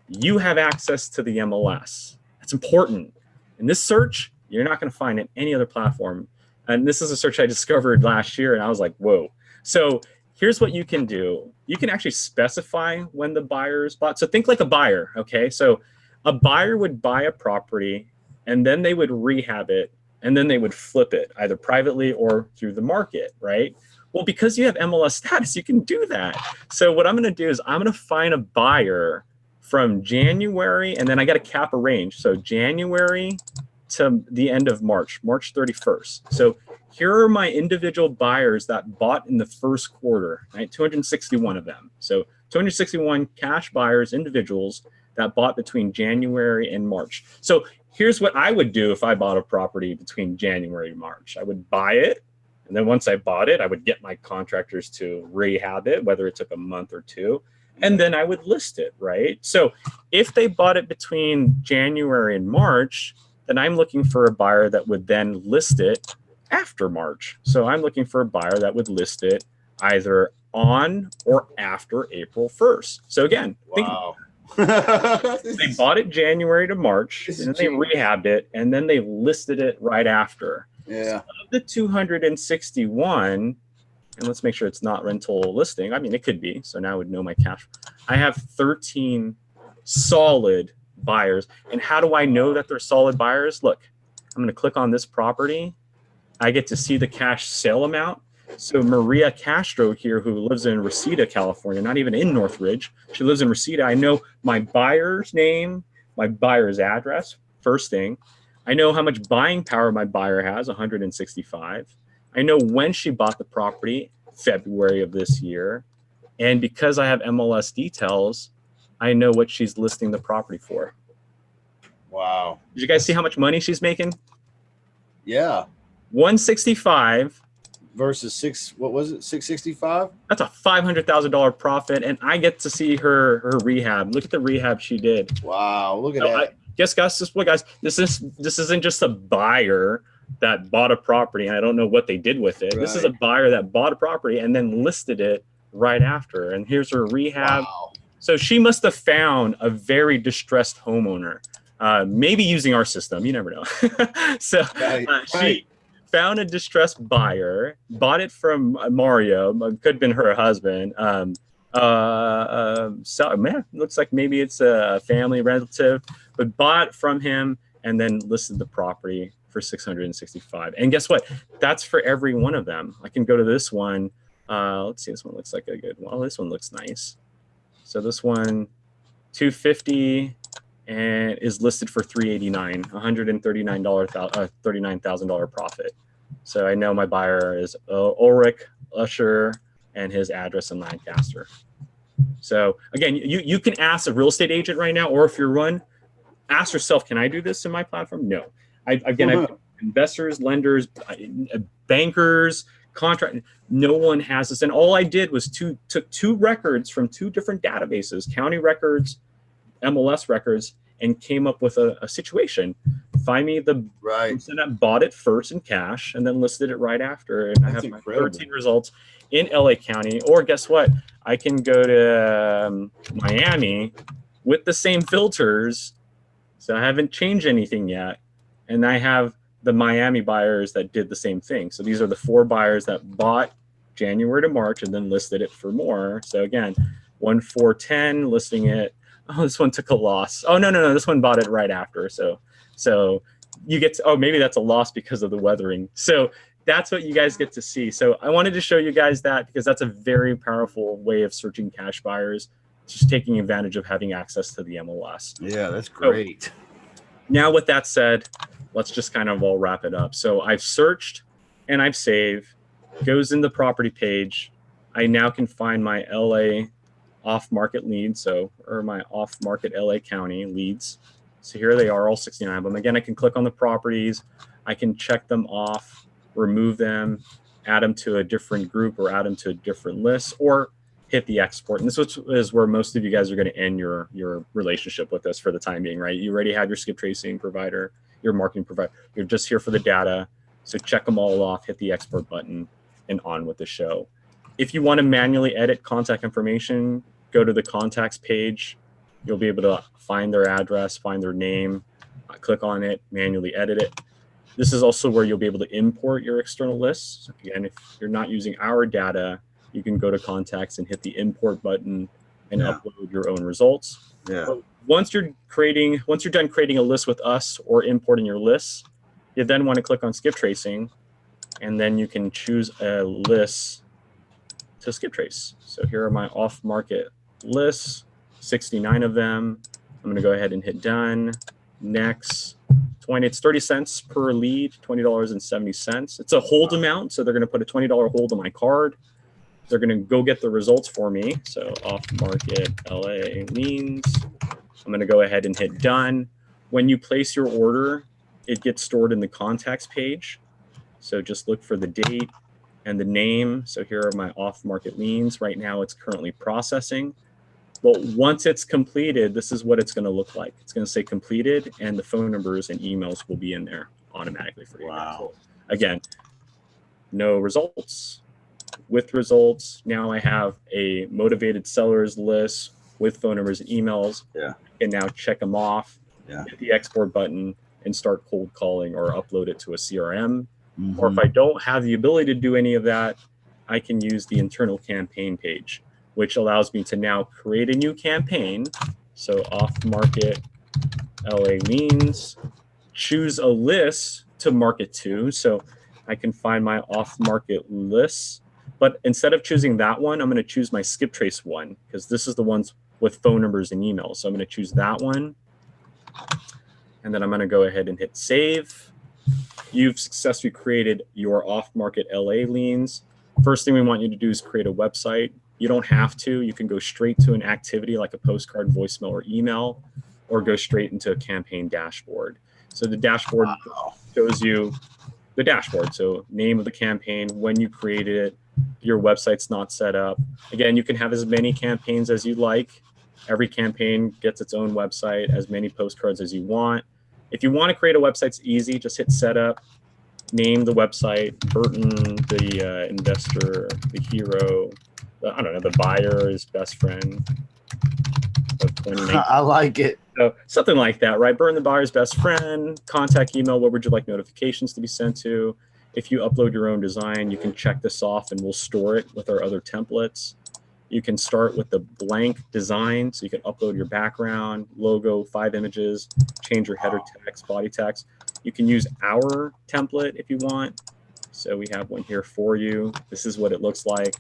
You have access to the MLS. That's important. In this search, you're not going to find it any other platform. And this is a search I discovered last year, and I was like, whoa. So here's what you can do. You can actually specify when the buyers bought. So think like a buyer, okay? So a buyer would buy a property and then they would rehab it and then they would flip it either privately or through the market, right? Well, because you have MLS status, you can do that. So what I'm going to do is I'm going to find a buyer from January, and then I got to cap a range. So January to the end of March, March 31st. So here are my individual buyers that bought in the first quarter, right? 261 of them. So 261 cash buyers, individuals that bought between January and March. So here's what I would do if I bought a property between January and March. I would buy it. And then once I bought it, I would get my contractors to rehab it, whether it took a month or two. And then I would list it, right? So if they bought it between January and March, then I'm looking for a buyer that would then list it after March. So I'm looking for a buyer that would list it either on or after April 1st. So again, Wow. They bought it January to March, and then they rehabbed it, and then they listed it right after. Yeah. So of the 261, and let's make sure it's not rental listing. I mean, it could be. So now I would know my cash. I have 13 solid buyers. And how do I know that they're solid buyers? Look, I'm going to click on this property. I get to see the cash sale amount. So Maria Castro here, who lives in Reseda, California, not even in Northridge. She lives in Reseda. I know my buyer's name, my buyer's address, first thing. I know how much buying power my buyer has, 165. I know when she bought the property, February of this year. And because I have MLS details, I know what she's listing the property for. Wow. Did you guys see how much money she's making? Yeah. 165 versus what was it? 665? That's a $500,000 profit, and I get to see her rehab. Look at the rehab she did. Wow, look at that. Guys, this isn't just a buyer that bought a property and I don't know what they did with it. Right. This is a buyer that bought a property and then listed it right after. And here's her rehab. Wow. So she must have found a very distressed homeowner, maybe using our system. You never know. So she found a distressed buyer, bought it from Mario. Could have been her husband. So man, looks like maybe it's a family relative, but bought from him and then listed the property for 665. And guess what? That's for every one of them. I can go to this one. Let's see. This one looks like a good one. Oh, this one looks nice. So this one, 250, and is listed for 389, $39,000 profit. So I know my buyer is Ulrich Usher, and his address in Lancaster. So again, you can ask a real estate agent right now, or if you're one, ask yourself, can I do this in my platform? No. I've investors, lenders, bankers, contract. No one has this. And all I did was took two records from two different databases, county records, MLS records, and came up with a situation. Find me the person that bought it first in cash and then listed it right after. And I have my 13 results in LA County. Or guess what? I can go to Miami with the same filters. So I haven't changed anything yet. And I have the Miami buyers that did the same thing. So these are the 4 buyers that bought January to March and then listed it for more. So again, 1-4-10 listing it. Oh, this one took a loss. Oh, no. This one bought it right after. So you get to, oh, maybe that's a loss because of the weathering. So that's what you guys get to see. So I wanted to show you guys that because that's a very powerful way of searching cash buyers, just taking advantage of having access to the MLS. Yeah, that's great. So, now with that said, let's just kind of all wrap it up. So I've searched and I've saved, goes in the property page. I now can find my LA off-market leads, or my off-market LA County leads. So here they are, all 69 of them. Again, I can click on the properties. I can check them off, remove them, add them to a different group or add them to a different list, or hit the export. And this is where most of you guys are going to end your relationship with us for the time being, right? You already have your skip tracing provider, your marketing provider. You're just here for the data. So check them all off, hit the export button, and on with the show. If you want to manually edit contact information, go to the contacts page. You'll be able to find their address, find their name, click on it, manually edit it. This is also where you'll be able to import your external lists. Again, if you're not using our data, you can go to contacts and hit the import button and Yeah. upload your own results. Yeah. But once you're done creating a list with us or importing your lists, you then want to click on skip tracing, and then you can choose a list to skip trace. So here are my off-market lists, 69 of them. I'm going to go ahead and hit done. Next. It's 30 cents per lead, $20.70. It's a hold amount, so they're going to put a $20 hold on my card. They're going to go get the results for me. So off-market LA leans. I'm going to go ahead and hit done. When you place your order, it gets stored in the contacts page. So just look for the date and the name. So here are my off-market liens. Right now it's currently processing. But once it's completed, this is what it's going to look like. It's going to say completed, and the phone numbers and emails will be in there automatically for you. Wow. So again, no results. With results, now I have a motivated sellers list with phone numbers and emails. Yeah. And now check them off, Yeah. hit the export button, and start cold calling or upload it to a CRM. Mm-hmm. Or if I don't have the ability to do any of that, I can use the internal campaign page, which allows me to now create a new campaign. So off-market LA leans, choose a list to market to. So I can find my off-market lists. But instead of choosing that one, I'm going to choose my skip trace one, because this is the ones with phone numbers and emails. So I'm going to choose that one. And then I'm going to go ahead and hit save. You've successfully created your off-market LA leans. First thing we want you to do is create a website. You don't have to. You can go straight to an activity like a postcard, voicemail, or email, or go straight into a campaign dashboard. So the dashboard shows you the dashboard. So name of the campaign, when you created it, your website's not set up. Again, you can have as many campaigns as you like. Every campaign gets its own website, as many postcards as you want. If you want to create a website, it's easy. Just hit setup, name the website, Burton, the investor, the hero, I don't know, the buyer's best friend of 2019. I like it. So something like that, right? Burton, the buyer's best friend, contact email, what would you like notifications to be sent to? If you upload your own design, you can check this off and we'll store it with our other templates. You can start with the blank design, so you can upload your background, logo, 5 images, change your header text, body text. You can use our template if you want. So we have one here for you. This is what it looks like.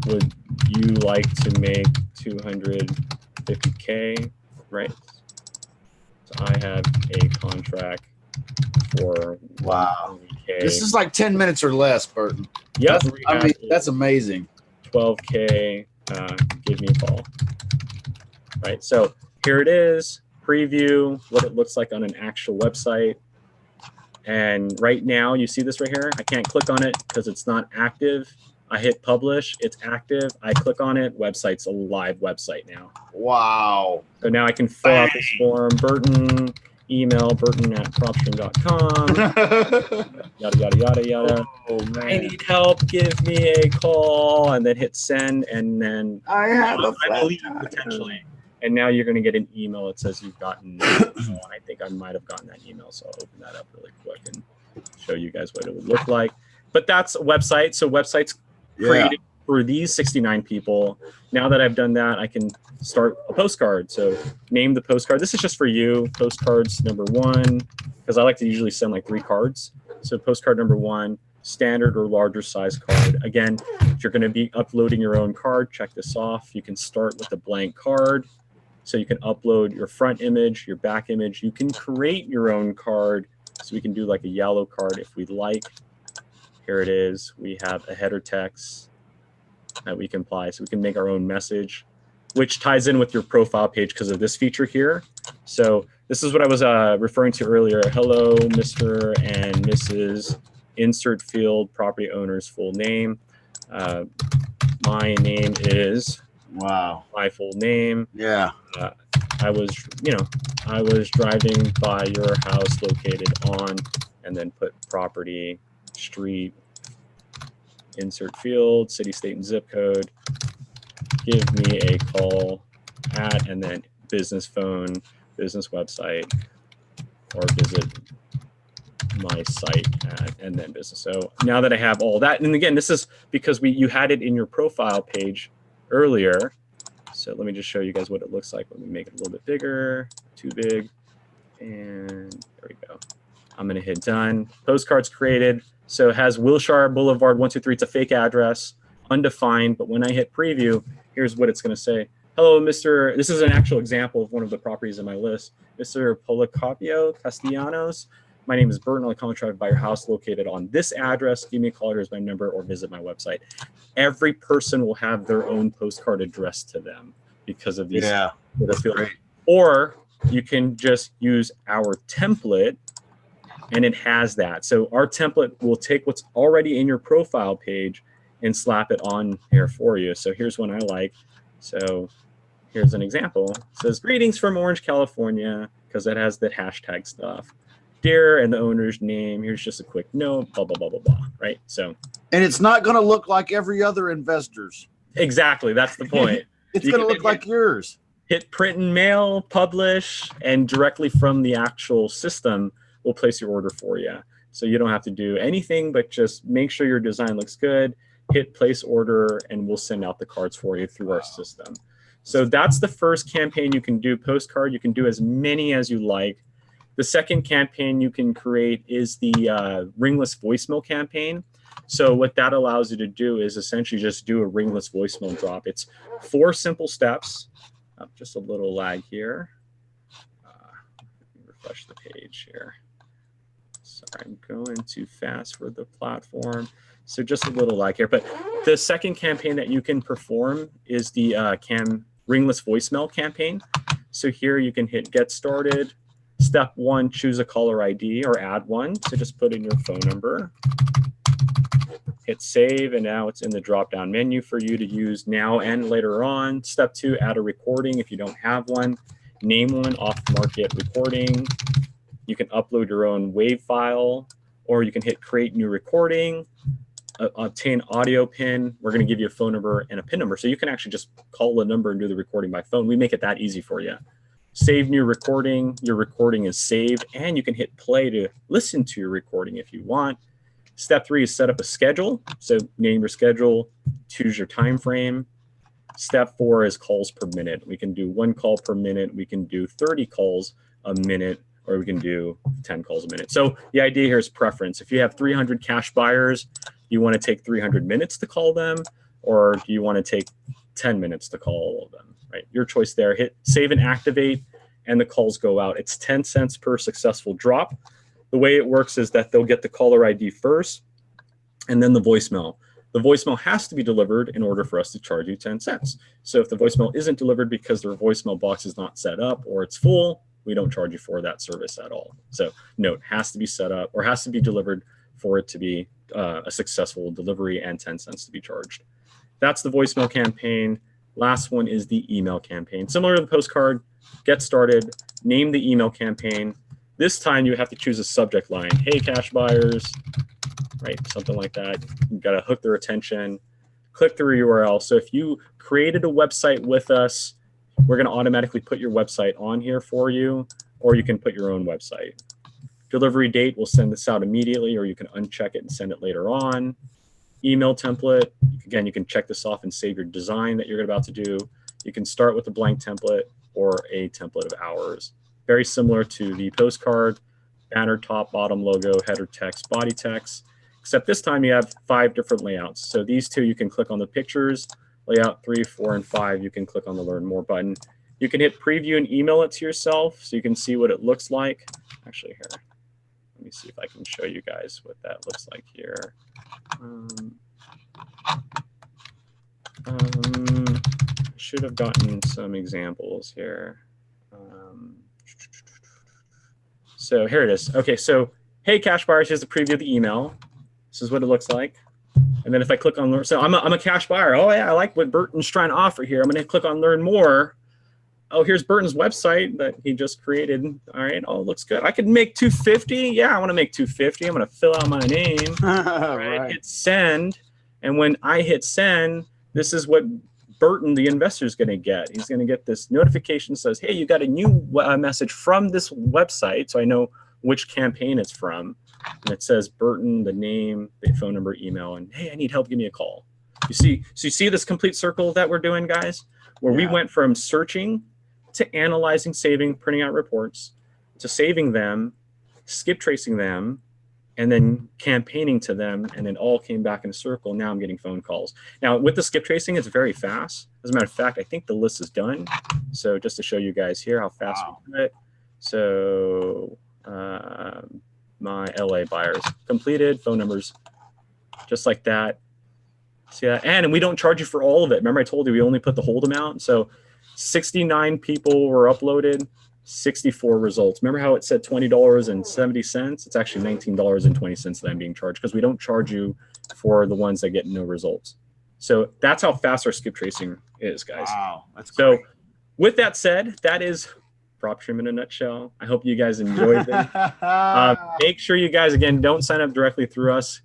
Would you like to make 250K, right? So I have a contract for Wow. 100K. This is like 10 minutes or less, Burton. Yep. I mean, that's amazing. 12K, give me a call. Right, so here it is, preview what it looks like on an actual website. And right now, you see this right here? I can't click on it because it's not active. I hit publish, it's active. I click on it, website's a live website now. Wow. So now I can fill out this form, Burton, email burton@propstream.com, yada, yada, yada, yada. Oh, I man. need help, give me a call, and then hit send, and then I have a I believe potentially. And now you're going to get an email that says you've gotten, I think I might have gotten that email, so I'll open that up really quick and show you guys what it would look like. But that's a website. So websites created for these 69 people. Now that I've done that, I can start a postcard. So name the postcard. This is just for you, postcards number 1, because I like to usually send like 3 cards. So postcard number 1, standard or larger size card. Again, if you're going to be uploading your own card, check this off. You can start with a blank card. So you can upload your front image, your back image. You can create your own card. So we can do like a yellow card if we'd like. Here it is. We have a header text that we can apply. So we can make our own message, which ties in with your profile page because of this feature here. So this is what I was referring to earlier. Hello, Mr. and Mrs. Insert field, property owner's full name. My name is my full name. Yeah. I was driving by your house located on, and then put property, street, insert field, city, state, and zip code. Give me a call at, and then business phone, business website, or visit my site and then business. So now that I have all that, and again, this is because you had it in your profile page earlier. So let me just show you guys what it looks like. Let me make it a little bit bigger, too big. And there we go. I'm going to hit done. Postcards created. So it has Wilshire Boulevard 123. It's a fake address, undefined. But when I hit preview, here's what it's going to say. Hello, Mr. This is an actual example of one of the properties in my list. Mr. Policopio Castellanos. My name is Burton. I'll come and drive by your house located on this address. Give me a call, here's my number, or visit my website. Every person will have their own postcard addressed to them because of these. Yeah, that's great. Or you can just use our template, and it has that. So our template will take what's already in your profile page and slap it on here for you. So here's one I like. So here's an example. It says, greetings from Orange, California, because it has the hashtag stuff. Dear, and the owner's name. Here's just a quick note, blah, blah, blah, blah, blah, right? So, and it's not going to look like every other investor's. Exactly. That's the point. It's going to look like yours. Hit print and mail, publish, and directly from the actual system, we'll place your order for you. So you don't have to do anything, but just make sure your design looks good, hit place order, and we'll send out the cards for you through our system. So that's the first campaign you can do. Postcard, you can do as many as you like. The second campaign you can create is the ringless voicemail campaign. So what that allows you to do is essentially just do a ringless voicemail drop. It's 4 simple steps. Just a little lag here. Refresh the page here. Sorry, I'm going too fast for the platform. So just a little lag here. But the second campaign that you can perform is the ringless voicemail campaign. So here you can hit get started. Step 1, choose a caller ID or add one. So just put in your phone number. Hit save, and now it's in the drop-down menu for you to use now and later on. Step 2, add a recording if you don't have one. Name one, off-market recording. You can upload your own WAV file, or you can hit create new recording, obtain audio pin. We're going to give you a phone number and a PIN number. So you can actually just call a number and do the recording by phone. We make it that easy for you. Save new recording. Your recording is saved, and you can hit play to listen to your recording if you want. Step 3 is set up a schedule. So name your schedule, choose your time frame. Step 4 is calls per minute. We can do 1 call per minute. We can do 30 calls a minute, or we can do 10 calls a minute. So the idea here is preference. If you have 300 cash buyers, you want to take 300 minutes to call them, or do you want to take 10 minutes to call all of them? Right? Your choice there. Hit save and activate, and the calls go out. It's 10 cents per successful drop. The way it works is that they'll get the caller ID first, and then the voicemail. The voicemail has to be delivered in order for us to charge you 10 cents. So if the voicemail isn't delivered because their voicemail box is not set up or it's full, we don't charge you for that service at all. So note, has to be set up or has to be delivered for it to be a successful delivery and 10 cents to be charged. That's the voicemail campaign. Last one is the email campaign. Similar to the postcard, get started, name the email campaign. This time you have to choose a subject line. Hey, cash buyers, right? Something like that. You've got to hook their attention, click the URL. So if you created a website with us, we're going to automatically put your website on here for you, or you can put your own website. Delivery date, we'll send this out immediately, or you can uncheck it and send it later on. Email template, again, you can check this off and save your design that you're about to do. You can start with a blank template or a template of ours. Very similar to the postcard, banner, top, bottom logo, header text, body text, except this time you have 5 different layouts. So these 2, you can click on the pictures. Layout 3, 4, and 5, you can click on the Learn More button. You can hit preview and email it to yourself so you can see what it looks like. Actually, here, let me see if I can show you guys what that looks like here. Should have gotten some examples here. So here it is. Okay, so hey, cash buyers, here's the preview of the email. This is what it looks like. And then if I click on Learn, so I'm a cash buyer. Oh yeah, I like what Burton's trying to offer here. I'm going to click on Learn More. Oh, here's Burton's website that he just created. All right, oh, looks good. I could make 250. Yeah, I want to make 250. I'm going to fill out my name. Right. Hit send. And when I hit send, this is what Burton, the investor, is going to get. He's going to get this notification that says, hey, you got a new message from this website. So I know which campaign it's from, and it says Burton, the name, the phone number, email, and hey, I need help, give me a call. So you see this complete circle that we're doing, guys, where we went from searching to analyzing, saving, printing out reports, to saving them, skip tracing them, and then campaigning to them, and it all came back in a circle. Now I'm getting phone calls. Now with the skip tracing, it's very fast. As a matter of fact, I think the list is done. So just to show you guys here how fast we do it. So my LA buyers completed, phone numbers, just like that. See that? And we don't charge you for all of it. Remember I told you we only put the hold amount. So 69 people were uploaded, 64 results. Remember how it said $20.70? It's actually $19.20 that I'm being charged, because we don't charge you for the ones that get no results. So that's how fast our skip tracing is, guys. Wow, that's so great. With that said, that is Propstream in a nutshell. I hope you guys enjoyed it. Make sure you guys, again, don't sign up directly through us.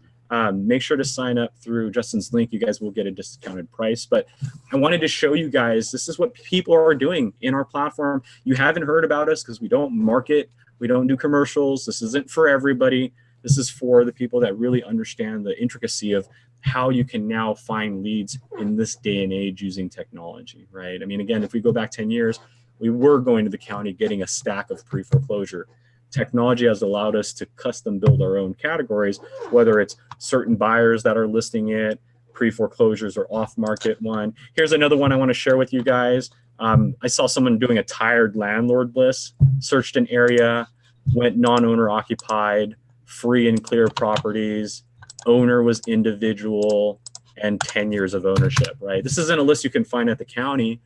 Make sure to sign up through Justin's link. You guys will get a discounted price. But I wanted to show you guys, this is what people are doing in our platform. You haven't heard about us because we don't market. We don't do commercials. This isn't for everybody. This is for the people that really understand the intricacy of how you can now find leads in this day and age using technology, right? I mean, again, if we go back 10 years, we were going to the county getting a stack of pre-foreclosure. Technology has allowed us to custom build our own categories, whether it's certain buyers that are listing it, pre-foreclosures or off-market one. Here's another one I want to share with you guys. I saw someone doing a tired landlord list, searched an area, went non-owner occupied, free and clear properties, owner was individual, and 10 years of ownership, right? This isn't a list you can find at the county,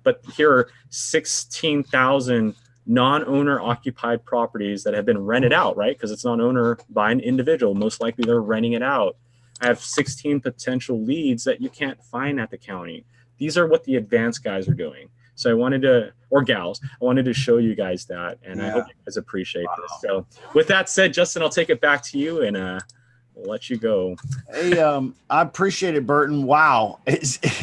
but here are 16,000 non-owner occupied properties that have been rented out, right? Because it's non-owner by an individual. Most likely they're renting it out. I have 16 potential leads that you can't find at the county. These are what the advanced guys are doing. So I wanted to, or gals, I wanted to show you guys that. And I hope you guys appreciate this. So with that said, Justin, I'll take it back to you and we'll let you go. Hey, I appreciate it, Burton. Wow.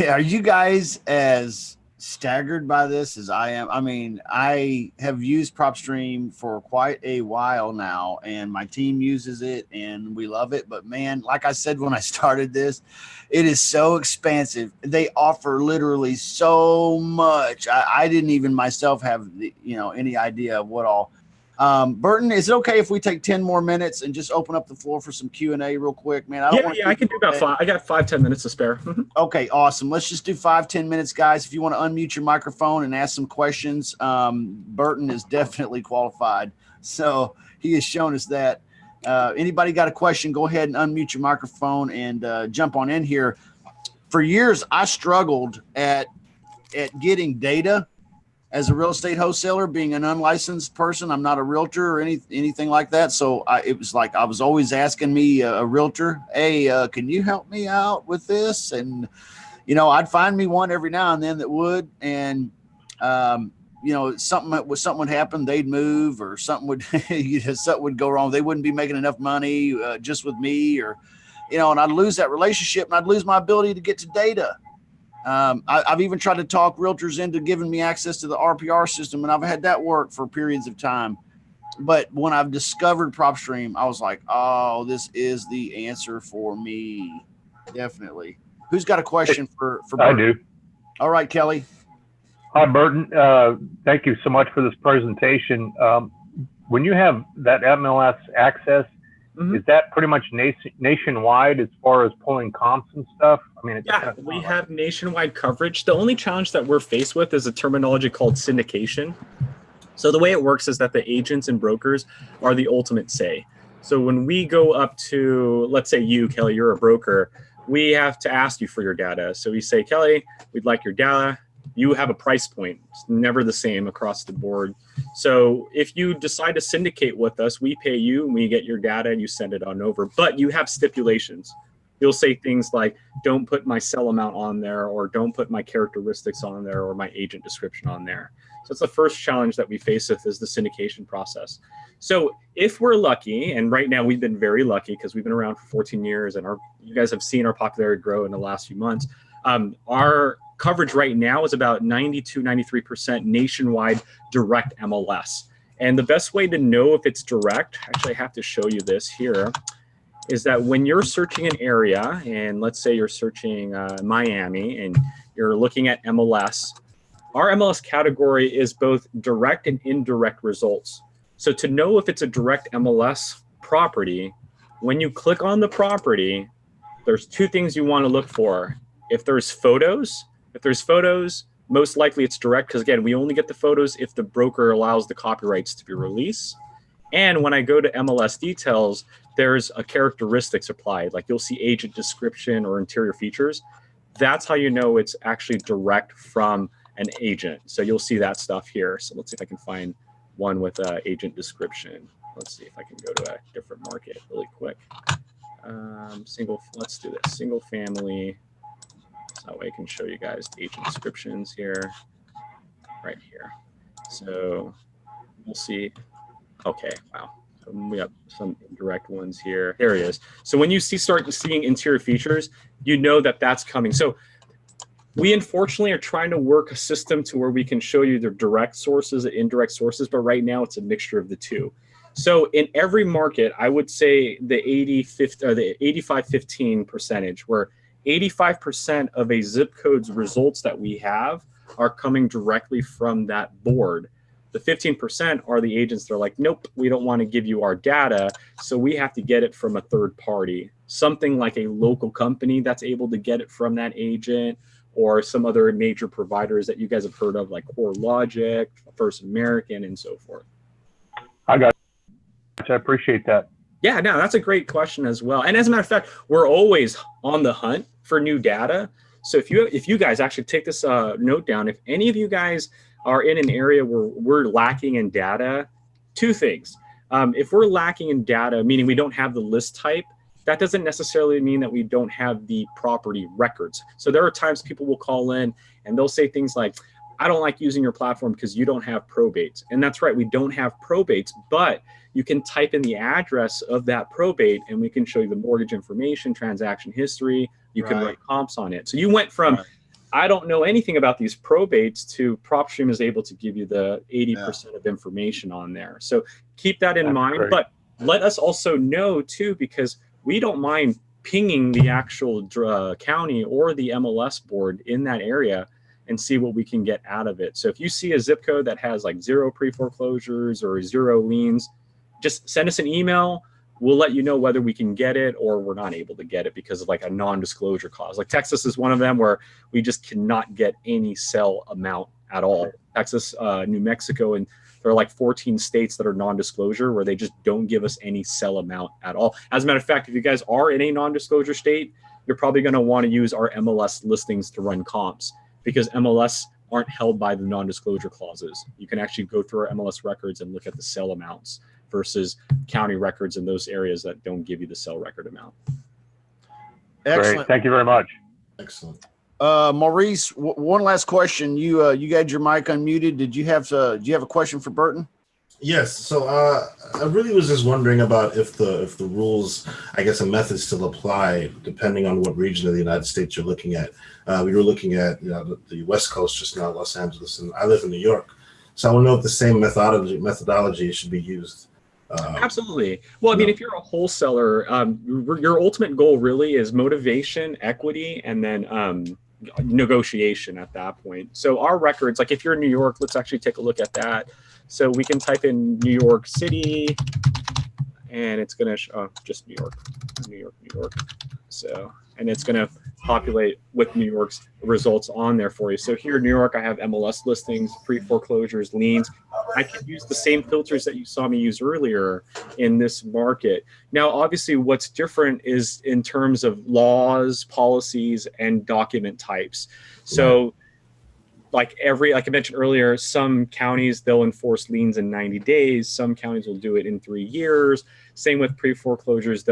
Are you guys as staggered by this as I am? I mean, I have used Propstream for quite a while now, and my team uses it and we love it. But man, like I said when I started this, it is so expansive. They offer literally so much. I didn't even myself have any idea of what all. Burton, is it okay if we take 10 more minutes and just open up the floor for some Q&A real quick, man? I can do about 5. I got 5-10 minutes to spare. Okay, awesome. Let's just do 5-10 minutes, guys. If you want to unmute your microphone and ask some questions, Burton is definitely qualified. So he has shown us that. Anybody got a question, go ahead and unmute your microphone and jump on in here. For years, I struggled at getting data as a real estate wholesaler, being an unlicensed person. I'm not a realtor or anything like that. So it was like I was always asking me a realtor, hey, can you help me out with this? And, I'd find me one every now and then that would. And, something would happen, they'd move or something would go wrong. They wouldn't be making enough money just with me or, and I'd lose that relationship and I'd lose my ability to get to data. I've even tried to talk realtors into giving me access to the RPR system, and I've had that work for periods of time. But when I've discovered Propstream, I was like, oh, this is the answer for me. Definitely. Who's got a question for Burton? I do. All right, Kelly. Hi, Burton. Thank you so much for this presentation. When you have that MLS access, is that pretty much nationwide as far as pulling comps and stuff? I mean, we have nationwide coverage. The only challenge that we're faced with is a terminology called syndication. So the way it works is that the agents and brokers are the ultimate say. So when we go up to, let's say you, Kelly, you're a broker, we have to ask you for your data. So we say, Kelly, we'd like your data. You have a price point. It's never the same across the board. So if you decide to syndicate with us, we pay you and we get your data and you send it on over. But you have stipulations. You'll say things like, don't put my sell amount on there, or don't put my characteristics on there, or my agent description on there. So it's the first challenge that we face with is the syndication process. So if we're lucky, and right now we've been very lucky because we've been around for 14 years and you guys have seen our popularity grow in the last few months. Our coverage right now is about 92-93% nationwide direct MLS. And the best way to know if it's direct, actually I have to show you this here, is that when you're searching an area, and let's say you're searching Miami and you're looking at MLS, our MLS category is both direct and indirect results. So to know if it's a direct MLS property, when you click on the property, there's two things you want to look for. If there's photos, most likely it's direct, because again, we only get the photos if the broker allows the copyrights to be released. And when I go to MLS details, there's a characteristics applied, like you'll see agent description or interior features. That's how you know it's actually direct from an agent. So you'll see that stuff here. So let's see if I can find one with agent description. Let's see if I can go to a different market really quick. Let's do this, single family. So that way I can show you guys agent descriptions here, right here. So we'll see. Okay, wow. So we have some indirect ones here. There it is. So when you start seeing interior features, you know that that's coming. So we unfortunately are trying to work a system to where we can show you the direct sources and indirect sources, but right now it's a mixture of the two. So in every market, I would say the 85-15 percentage, where 85% of a zip code's results that we have are coming directly from that board. The 15% are the agents that are like, nope, we don't want to give you our data, so we have to get it from a third party, something like a local company that's able to get it from that agent, or some other major providers that you guys have heard of, like CoreLogic, First American, and so forth. I got you. I appreciate that. Yeah, no, that's a great question as well. And as a matter of fact, we're always on the hunt for new data. So if you guys actually take this note down, if any of you guys are in an area where we're lacking in data, two things. If we're lacking in data, meaning we don't have the list type, that doesn't necessarily mean that we don't have the property records. So there are times people will call in and they'll say things like, I don't like using your platform because you don't have probates. And that's right, we don't have probates, but you can type in the address of that probate and we can show you the mortgage information, transaction history, you can run comps on it. So you went from, I don't know anything about these probates, to Propstream is able to give you the 80% of information on there. So keep that in mind, great. But let us also know too, because we don't mind pinging the actual county or the MLS board in that area and see what we can get out of it. So if you see a zip code that has like 0 pre-foreclosures or 0 liens, just send us an email. We'll let you know whether we can get it or we're not able to get it because of like a non-disclosure clause. Like Texas is one of them where we just cannot get any sell amount at all. Texas, New Mexico, and there are like 14 states that are non-disclosure where they just don't give us any sell amount at all. As a matter of fact, if you guys are in a non-disclosure state, you're probably going to want to use our MLS listings to run comps, because MLS aren't held by the non-disclosure clauses. You can actually go through our MLS records and look at the sell amounts versus county records in those areas that don't give you the sell record amount. Excellent. Great. Thank you very much. Excellent. Maurice, one last question. You got your mic unmuted. Do you have a question for Burton? Yes. So I really was just wondering about if the rules, I guess, and methods still apply depending on what region of the United States you're looking at. We were looking at the West Coast just now, Los Angeles, and I live in New York. So I want to know if the same methodology should be used. Absolutely. Well, I mean, if you're a wholesaler, your ultimate goal really is motivation, equity, and then negotiation at that point. So our records, like if you're in New York, let's actually take a look at that. So we can type in New York City, and it's going to just New York. So, and it's going to populate with New York's results on there for you. So here in New York, I have MLS listings, pre-foreclosures, liens. I can use the same filters that you saw me use earlier in this market. Now, obviously, what's different is in terms of laws, policies, and document types. So like I mentioned earlier, some counties, they'll enforce liens in 90 days. Some counties will do it in 3 years. Same with pre-foreclosures.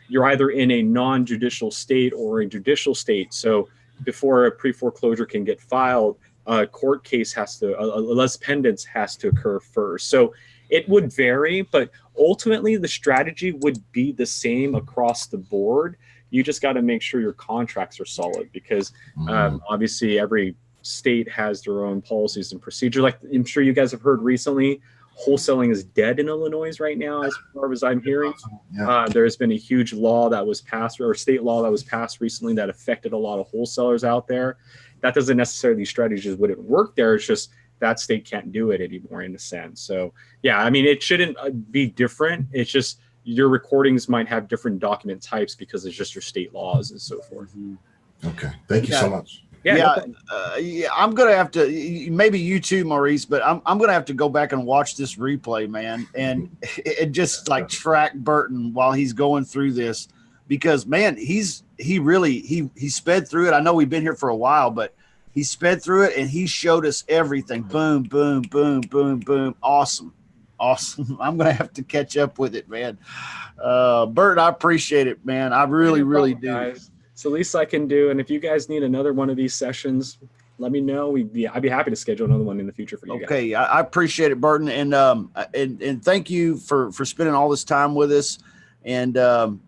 You're either in a non-judicial state or a judicial state. So before a pre-foreclosure can get filed, a court case a les pendens has to occur first. So it would vary, but ultimately the strategy would be the same across the board. You just got to make sure your contracts are solid, because obviously every state has their own policies and procedure. Like I'm sure you guys have heard recently, wholesaling is dead in Illinois right now, as far as I'm hearing. Yeah. There's been a huge law that was passed, or state law that was passed recently, that affected a lot of wholesalers out there. That doesn't necessarily, these strategies wouldn't work there. It's just that state can't do it anymore, in a sense. So yeah, I mean, it shouldn't be different. It's just your recordings might have different document types because it's just your state laws and so forth. Okay. Thank you so much. Yeah, Yeah, I'm gonna have to. Maybe you too, Maurice, but I'm gonna have to go back and watch this replay, man, and just like track Burton while he's going through this, because man, he sped through it. I know we've been here for a while, but he sped through it and he showed us everything. Boom, boom, boom, boom, boom. Awesome. I'm gonna have to catch up with it, man. Burton, I appreciate it, man. I really do. Guys. It's the least I can do. And if you guys need another one of these sessions, let me know. I'd be happy to schedule another one in the future for you guys. Okay, I appreciate it, Burton, and thank you for spending all this time with us. And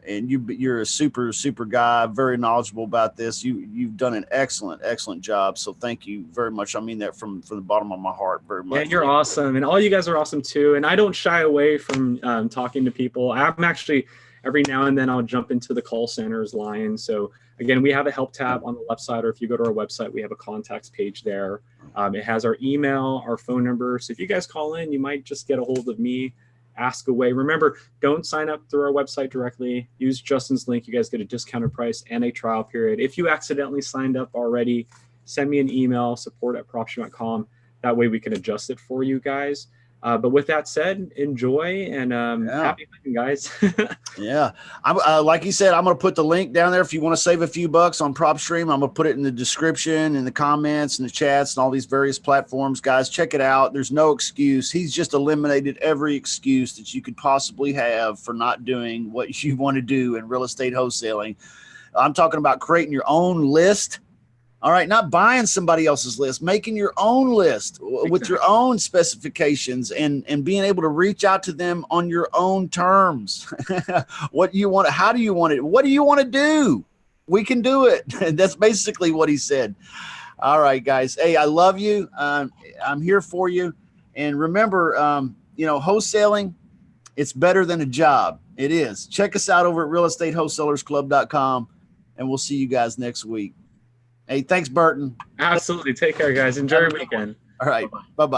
you're a super guy, very knowledgeable about this. You've done an excellent job. So thank you very much. I mean that from the bottom of my heart, very much. Yeah, you're awesome, and all you guys are awesome too. And I don't shy away from talking to people. I'm actually, every now and then I'll jump into the call center's line. So again, we have a help tab on the left side, or if you go to our website, we have a contacts page there. It has our email, our phone number. So if you guys call in, you might just get a hold of me, ask away. Remember, don't sign up through our website directly. Use Justin's link. You guys get a discounted price and a trial period. If you accidentally signed up already, send me an email, support@propstream.com. That way we can adjust it for you guys. But with that said, enjoy and happy hunting, guys. Yeah. I'm like you said, I'm going to put the link down there. If you want to save a few bucks on Propstream, I'm going to put it in the description, in the comments, and the chats, and all these various platforms. Guys, check it out. There's no excuse. He's just eliminated every excuse that you could possibly have for not doing what you want to do in real estate wholesaling. I'm talking about creating your own list. All right, not buying somebody else's list, making your own list with your own specifications, and being able to reach out to them on your own terms. What do you want? How do you want it? What do you want to do? We can do it. That's basically what he said. All right, guys. Hey, I love you. I'm here for you. And remember, wholesaling, it's better than a job. It is. Check us out over at realestatewholesalersclub.com, and we'll see you guys next week. Hey, thanks, Burton. Absolutely. Take care, guys. Enjoy your weekend. All right. Bye-bye.